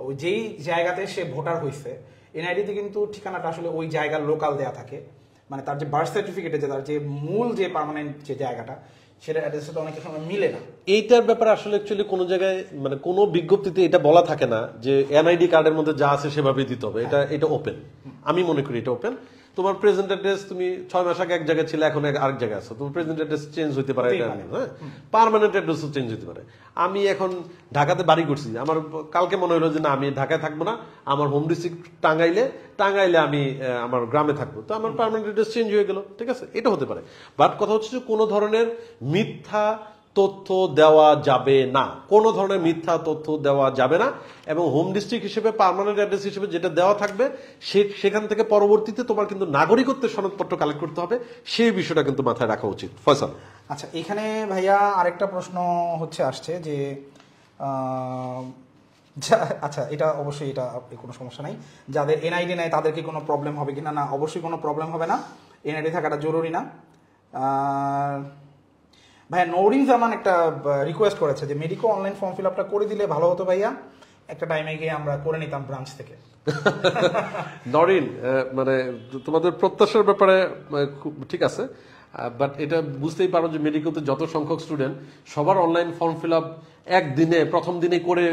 ওই যেই জায়গাতে সে ভোটার হয়েছে এনআইডিতে কিন্তু ঠিকানাটা আসলে ওই জায়গার লোকাল দেয়া থাকে, মানে তার যে বার্থ সার্টিফিকেটে যে তার যে মূল যে পার্মানেন্ট যে জায়গাটা সেটা অ্যাড্রেসের সাথে অনেক সময় মিলে না। এইটার ব্যাপারে আসলে অ্যাকচুয়ালি কোনো জায়গায় মানে কোনো বিজ্ঞপ্তিতে এটা বলা থাকে না যে এনআইডি কার্ডের মধ্যে যা আছে সেভাবেই দিতে হবে, এটা ওপেন। আমি মনে করি এটা ওপেন। তোমার প্রেজেন্ট অ্যাড্রেস তুমি 6 মাস আগে এক জায়গায় ছিলে, এখন আরেক জায়গায় আছো, তোমার প্রেজেন্ট অ্যাড্রেস চেঞ্জ হতে পারে, এটা হ্যাঁ, পার্মানেন্ট অ্যাড্রেসও চেঞ্জ হতে পারে। আমি এখন ঢাকাতে বাড়ি করছি, আমার কালকে মনে হলো যে না আমি ঢাকায় থাকবো না, আমার হোম ডিস্ট্রিক্ট টাঙ্গাইলে আমি আমার গ্রামে থাকবো, তো আমার পার্মানেন্ট অ্যাড্রেস চেঞ্জ হয়ে গেল, ঠিক আছে, এটা হতে পারে। বাট কথা হচ্ছে যে কোনো ধরনের মিথ্যা তথ্য দেওয়া যাবে না, কোনো ধরনের মিথ্যা তথ্য দেওয়া যাবে না। এবং হোম ডিস্ট্রিক্ট হিসেবে পার্মানেন্ট অ্যাড্রেস হিসেবে যেটা দেওয়া থাকবে সেখান থেকে পরবর্তীতে তোমার কিন্তু নাগরিকত্বের সনদপত্র কালেক্ট করতে হবে, সেই বিষয়টা কিন্তু মাথায় রাখা উচিত। ফয়সাল, আচ্ছা এখানে ভাইয়া আরেকটা প্রশ্ন আসছে যে আচ্ছা এটা অবশ্যই এটা কোনো সমস্যা নাই, যাদের এনআইডি নাই তাদের কি কোনো প্রবলেম হবে কিনা? না, অবশ্যই কোনো প্রবলেম হবে না, এনআইডি থাকাটা জরুরি না। ভাইয়া নৌরিন জামান একটা রিকোয়েস্ট করেছে যে মেডিকো অনলাইন ফর্ম ফিল আপটা করে দিলে ভালো হতো ভাইয়া, একটা টাইমে গিয়ে আমরা করে নিতাম ব্রাঞ্চ থেকে। নরিন, মানে তোমাদের প্রত্যাশার ব্যাপারে খুব ঠিক আছে, বাট এটা বুঝতেই পারো যে মেডিকেলতে যত সংখ্যক স্টুডেন্ট সবার অনলাইন ফর্ম ফিল আপ একদিনে প্রথম দিনে করে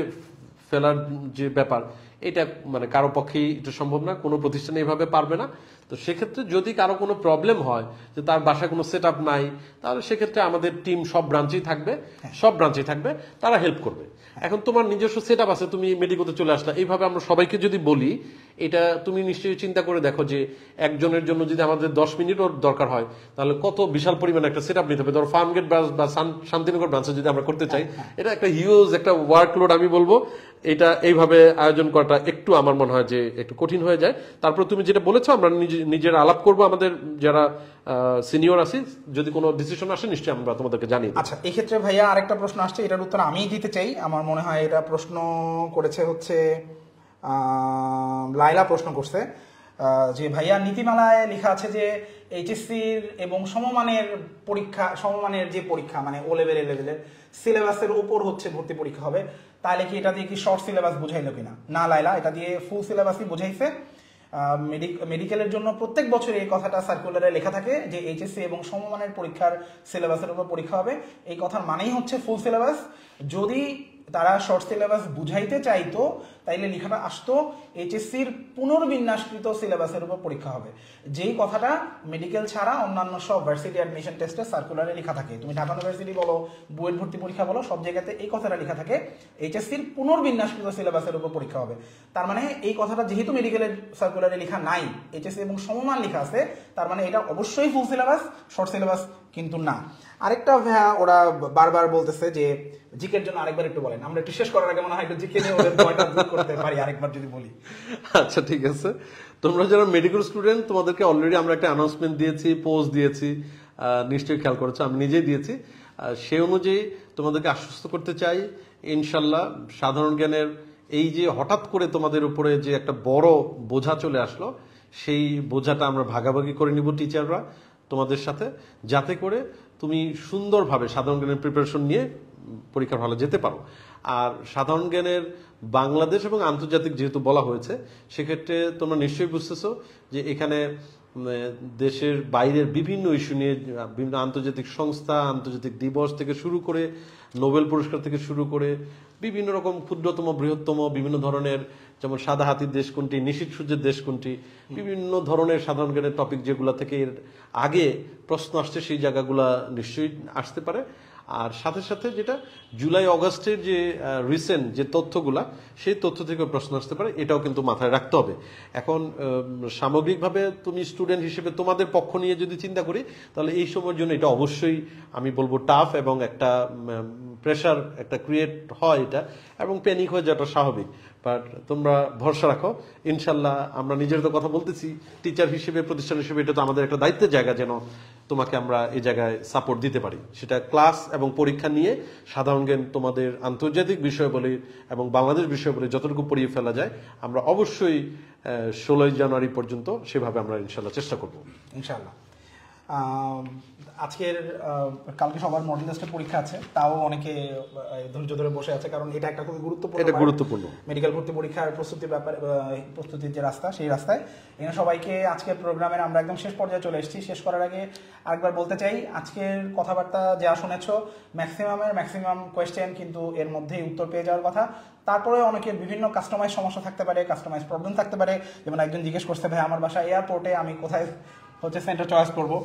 ফেলার যে ব্যাপার, এটা মানে কারো পক্ষেই এটা সম্ভব না, কোনো প্রতিষ্ঠানে এইভাবে পারবে না। তো সেক্ষেত্রে যদি কারো কোনো প্রবলেম হয় যে তার বাসায় কোনো সেট আপ নাই, তাহলে সেক্ষেত্রে আমাদের টিম সব ব্রাঞ্চেই থাকবে, তারা হেল্প করবে। এখন তোমার নিজস্ব সেট আপ আছে, তুমি মেডিকেলতে চলে আসলা, এইভাবে আমরা সবাইকে যদি বলি, এটা তুমি নিশ্চয়ই চিন্তা করে দেখো যে একজনের জন্য যদি আমাদের 10 মিনিটও দরকার হয়, তাহলে কত বিশাল পরিমাণে একটা সেট আপ নিতে হবে। ধরো ফার্মগেট ব্রাঞ্চ বা শান্তিনগর ব্রাঞ্চে যদি আমরা করতে চাই, এটা একটা হিউজ একটা ওয়ার্কলোড। আমি বলবো এটা এইভাবে আয়োজন করাটা একটু আমার মনে হয় যে একটু কঠিন হয়ে যায়। তারপর তুমি যেটা বলেছো, আমরা নিজের আলাপ করবো, আমাদের যারা সিনিয়র আছি, যদি কোনো ডিসিশন আসে নিশ্চয়ই আমরা তোমাদেরকে জানিয়ে দেব। আচ্ছা এক্ষেত্রে ভাইয়া আরেকটা প্রশ্ন আসছে, এটার উত্তর আমিই দিতে চাই। আমার মনে হয় এটা প্রশ্ন করেছে হচ্ছে লাইলা প্রশ্ন করছে যে ভাইয়া নীতিমালায় লেখা আছে যে এইচএসসির এবং সমমানের যে পরীক্ষা মানে ও লেভেল এ লেভেলের সিলেবাসের উপর হচ্ছে ভর্তি পরীক্ষা হবে, তাহলে কি এটা দিয়ে কি শর্ট সিলেবাস বুঝাইলো কিনা? না লাইলা, এটা দিয়ে ফুল সিলেবাসই বুঝাইছে। মেডিকেলের জন্য প্রত্যেক বছর এই কথাটা সার্কুলারে লেখা থাকে যে এইচএসসি এবং সমমানের পরীক্ষার সিলেবাসের উপর পরীক্ষা হবে। এই কথার মানেই হচ্ছে ফুল সিলেবাস। যদি তারা শর্ট সিলেবাস বুঝাইতে চাইতো তাইলে লেখাটা আসতো এইচএসসির পুনর্বিন্যাসকৃত সিলেবাসের উপর পরীক্ষা হবে, যেই কথাটা মেডিকেল ছাড়া অন্যান্য সব ভার্সিটি অ্যাডমিশন টেস্টে সার্কুলারে লেখা থাকে। তুমি ঢাকা ইউনিভার্সিটি বলো, বুয়েট ভর্তি পরীক্ষা বলো, সব জায়গাতে এই কথাটা লেখা থাকে এইচএসসির পুনর্বিন্যাসকৃত সিলেবাসের উপর পরীক্ষা হবে। তার মানে এই কথাটা যেহেতু মেডিকেলের সার্কুলারে লেখা নাই, এইচএসসি এবং সমমান লেখা আছে, তার মানে এটা অবশ্যই ফুল সিলেবাস, শর্ট সিলেবাস কিন্তু না। আরেকটা ওরা বারবার বলতেছে যে জিকের জন্য আরেকবার একটু বলেন, আমরা একটু শেষ করার আগে মনে হয় একটু জিকে নিয়ে ওদের ভয়টা দূর করতে পারি আরেকবার যদি বলি। আচ্ছা ঠিক আছে, তোমরা যারা মেডিকেল স্টুডেন্ট তোমাদেরকে অলরেডি আমরা একটা অ্যানাউন্সমেন্ট দিয়েছি, পোস্ট দিয়েছি, নিশ্চয়ই খেয়াল করেছো, আমি নিজেই দিয়েছি। সেই অনুযায়ী তোমাদেরকে আশ্বস্ত করতে চাই, ইনশাল্লাহ সাধারণ জ্ঞানের এই যে হঠাৎ করে তোমাদের উপরে যে একটা বড় বোঝা চলে আসলো, সেই বোঝাটা আমরা ভাগাভাগি করে নিব টিচাররা তোমাদের সাথে, যাতে করে তুমি সুন্দরভাবে সাধারণ জ্ঞানের প্রিপারেশন নিয়ে পরীক্ষার হলে যেতে পারো। আর সাধারণ জ্ঞানের বাংলাদেশ এবং আন্তর্জাতিক যেহেতু বলা হয়েছে, সেক্ষেত্রে তোমরা নিশ্চয়ই বুঝতেছো যে এখানে দেশের বাইরের বিভিন্ন ইস্যু নিয়ে বিভিন্ন আন্তর্জাতিক সংস্থা, আন্তর্জাতিক দিবস থেকে শুরু করে নোবেল পুরস্কার থেকে শুরু করে বিভিন্ন রকম ক্ষুদ্রতম বৃহত্তম বিভিন্ন ধরনের, যেমন সাদা হাতির দেশ কোনটি, নিশীথ সূর্যের দেশ কোনটি, বিভিন্ন ধরনের সাধারণ জ্ঞানের টপিক যেগুলো থেকে এর আগে প্রশ্ন আসছে, সেই জায়গাগুলা নিশ্চয়ই আসতে পারে। আর সাথে সাথে যেটা জুলাই অগাস্টের যে রিসেন্ট যে তথ্যগুলা, সেই তথ্য থেকে প্রশ্ন আসতে পারে, এটাও কিন্তু মাথায় রাখতে হবে। এখন সামগ্রিকভাবে তুমি স্টুডেন্ট হিসেবে তোমাদের পক্ষ নিয়ে যদি চিন্তা করি, তাহলে এই সময়ের জন্য এটা অবশ্যই আমি বলবো টাফ, এবং একটা প্রেশার একটা ক্রিয়েট হয় এটা, এবং প্যানিক হয়ে যাওয়াটা স্বাভাবিক। বাট তোমরা ভরসা রাখো, ইনশাল্লাহ আমরা নিজের তো কথা বলতেছি, টিচার হিসেবে, প্রতিষ্ঠান হিসেবে এটা তো আমাদের একটা দায়িত্বের জায়গা, যেন তোমাকে আমরা এই জায়গায় সাপোর্ট দিতে পারি। সেটা ক্লাস এবং পরীক্ষা নিয়ে সাধারণ জ্ঞান তোমাদের আন্তর্জাতিক বিষয় বলে এবং বাংলাদেশ বিষয় বলে যতটুকু পড়িয়ে ফেলা যায়, আমরা অবশ্যই 16 জানুয়ারি পর্যন্ত সেভাবে আমরা ইনশাল্লাহ চেষ্টা করব। ইনশাল্লাহ। আজকের কালকে সবার মডেল টেস্টের পরীক্ষা আছে, তাও অনেকে ধৈর্য ধরে বসে আছে, কারণ এটা একটা খুবই গুরুত্বপূর্ণ মেডিকেল ভর্তি পরীক্ষার প্রস্তুতির ব্যাপারে, প্রস্তুতির যে রাস্তা সেই রাস্তায়। এখানে সবাইকে আজকের প্রোগ্রামের আমরা একদম শেষ পর্যায়ে চলে এসেছি। শেষ করার আগে আরেকবার বলতে চাই, আজকের কথাবার্তা যা শুনেছ ম্যাক্সিমাম কোয়েশ্চেন কিন্তু এর মধ্যেই উত্তর পেয়ে যাওয়ার কথা। তারপরে অনেকের বিভিন্ন কাস্টমাইজ সমস্যা থাকতে পারে, কাস্টমাইজ প্রবলেম থাকতে পারে। যেমন একজন জিজ্ঞেস করছে, ভাই আমার বাসা এয়ারপোর্টে, আমি কোথায় সেন্টার চয়েস করবো।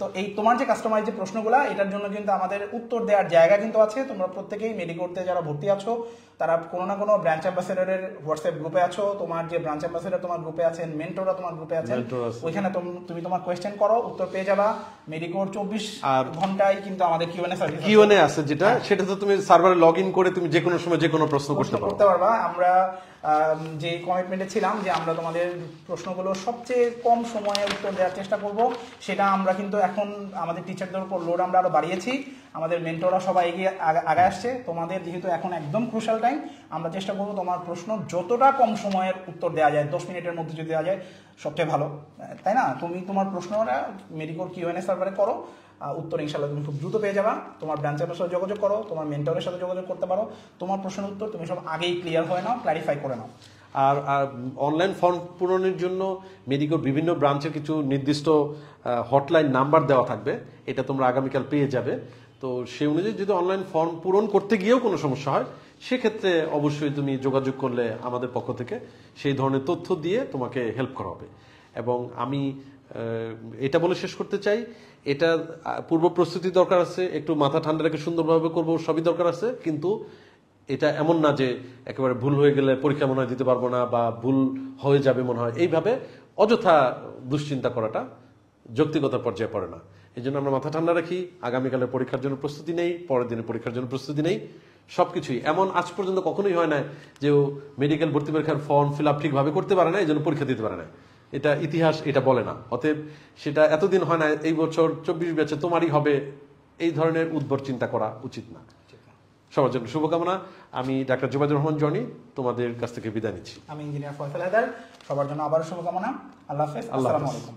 তো এই তোমার যে কাস্টমাইজ যে প্রশ্নগুলো, এটার জন্য কিন্তু আমাদের উত্তর দেওয়ার জায়গা কিন্তু আছে। তোমরা প্রত্যেকেই মেডিকোর্টে যারা ভর্তি আছো তারা কোনো না কোনো ব্রাঞ্চ অ্যাম্বাসেডরের হোয়াটসঅ্যাপ গ্রুপে আছো, তোমার যে ব্রাঞ্চ অ্যাম্বাসেডর তোমার গ্রুপে আছেন, মেন্টররা তোমার গ্রুপে আছেন, ওইখানে তুমি তোমার কোয়েশ্চেন করো, উত্তর পেয়ে যাবা। মেডিকোর্ট 24 ঘন্টায় কিন্তু আমাদের কিউএনএ সার্ভিস আছে, যেটা সেটা তো তুমি সার্ভারে লগ ইন করে তুমি যে কোনো সময় যে কোনো প্রশ্ন করতে পারবা। আমরা যে কমিটমেন্টে ছিলাম যে আমরা তোমাদের প্রশ্নগুলো সবচেয়ে কম সময়ে উত্তর দেওয়ার চেষ্টা করব, সেটা আমরা কিন্তু এখন আমাদের টিচারদের উপর লোড আমরা আরো বাড়িয়েছি। আমাদের মেন্টররা সবাই আগে আসছে। তোমাদের যেহেতু এখন একদম ক্রুশাল টাইম, আমরা চেষ্টা করবো তোমার প্রশ্ন যতটা কম সময়ের উত্তর দেওয়া যায়, 10 মিনিটের মধ্যে যদি দেওয়া যায় সবচেয়ে ভালো, তাই না? তুমি তোমার প্রশ্নটা মেডিকোর কিউএনএ সার্ভারে করো, উত্তর ইনশাল্লাহ তুমি খুব দ্রুত পেয়ে যাবা। তোমার ব্রাঞ্চের সাথে যোগাযোগ করো, তোমার মেন্টরের সাথে যোগাযোগ করতে পারো। তোমার প্রশ্নের উত্তর তুমি সব আগেই ক্লিয়ার হয়ে নাও, ক্লারিফাই করে নাও। আর অনলাইন ফর্ম পূরণের জন্য মেডিকোর বিভিন্ন ব্রাঞ্চের কিছু নির্দিষ্ট হটলাইন নাম্বার দেওয়া থাকবে, এটা তোমরা আগামীকাল পেয়ে যাবে। তো সেই অনুযায়ী যদি অনলাইন ফর্ম পূরণ করতে গিয়েও কোনো সমস্যা হয়, সেক্ষেত্রে অবশ্যই তুমি যোগাযোগ করলে আমাদের পক্ষ থেকে সেই ধরনের তথ্য দিয়ে তোমাকে হেল্প করা হবে। এবং আমি এটা বলে শেষ করতে চাই, এটা পূর্ব প্রস্তুতি দরকার আছে, একটু মাথা ঠান্ডা রেখে সুন্দরভাবে করবো, সবই দরকার আছে। কিন্তু এটা এমন না যে একেবারে ভুল হয়ে গেলে পরীক্ষা মনে হয় দিতে পারবো না, বা ভুল হয়ে যাবে মনে হয়, এইভাবে অযথা দুশ্চিন্তা করাটা যৌক্তিকতার পর্যায়ে পড়ে না। এই জন্য আমরা মাথা ঠান্ডা রাখি, আগামীকালের পরীক্ষার জন্য প্রস্তুতি নেই, পরের দিনের পরীক্ষার জন্য প্রস্তুতি নেই। সবকিছুই এমন আজ পর্যন্ত কখনোই হয় না যে ও মেডিকেল ভর্তি পরীক্ষার ফর্ম ফিল আপ ঠিকভাবে করতে পারে না, এই জন্য পরীক্ষা দিতে পারে না। এটা ইতিহাস এটা বলে না। অতএব সেটা এতদিন হয় না, এই বছর 24 ব্যাচে তোমারই হবে, এই ধরনের উদ্ভট চিন্তা করা উচিত না। সবার জন্য শুভকামনা। আমি ডাক্তার জুবাইদুর রহমান জনি তোমাদের কাছ থেকে বিদায় নিচ্ছি। আমি ইঞ্জিনিয়ার ফয়সাল হায়দার। সবার জন্য আবারও শুভকামনা। আল্লাহ হাফেজ। আসসালামু আলাইকুম।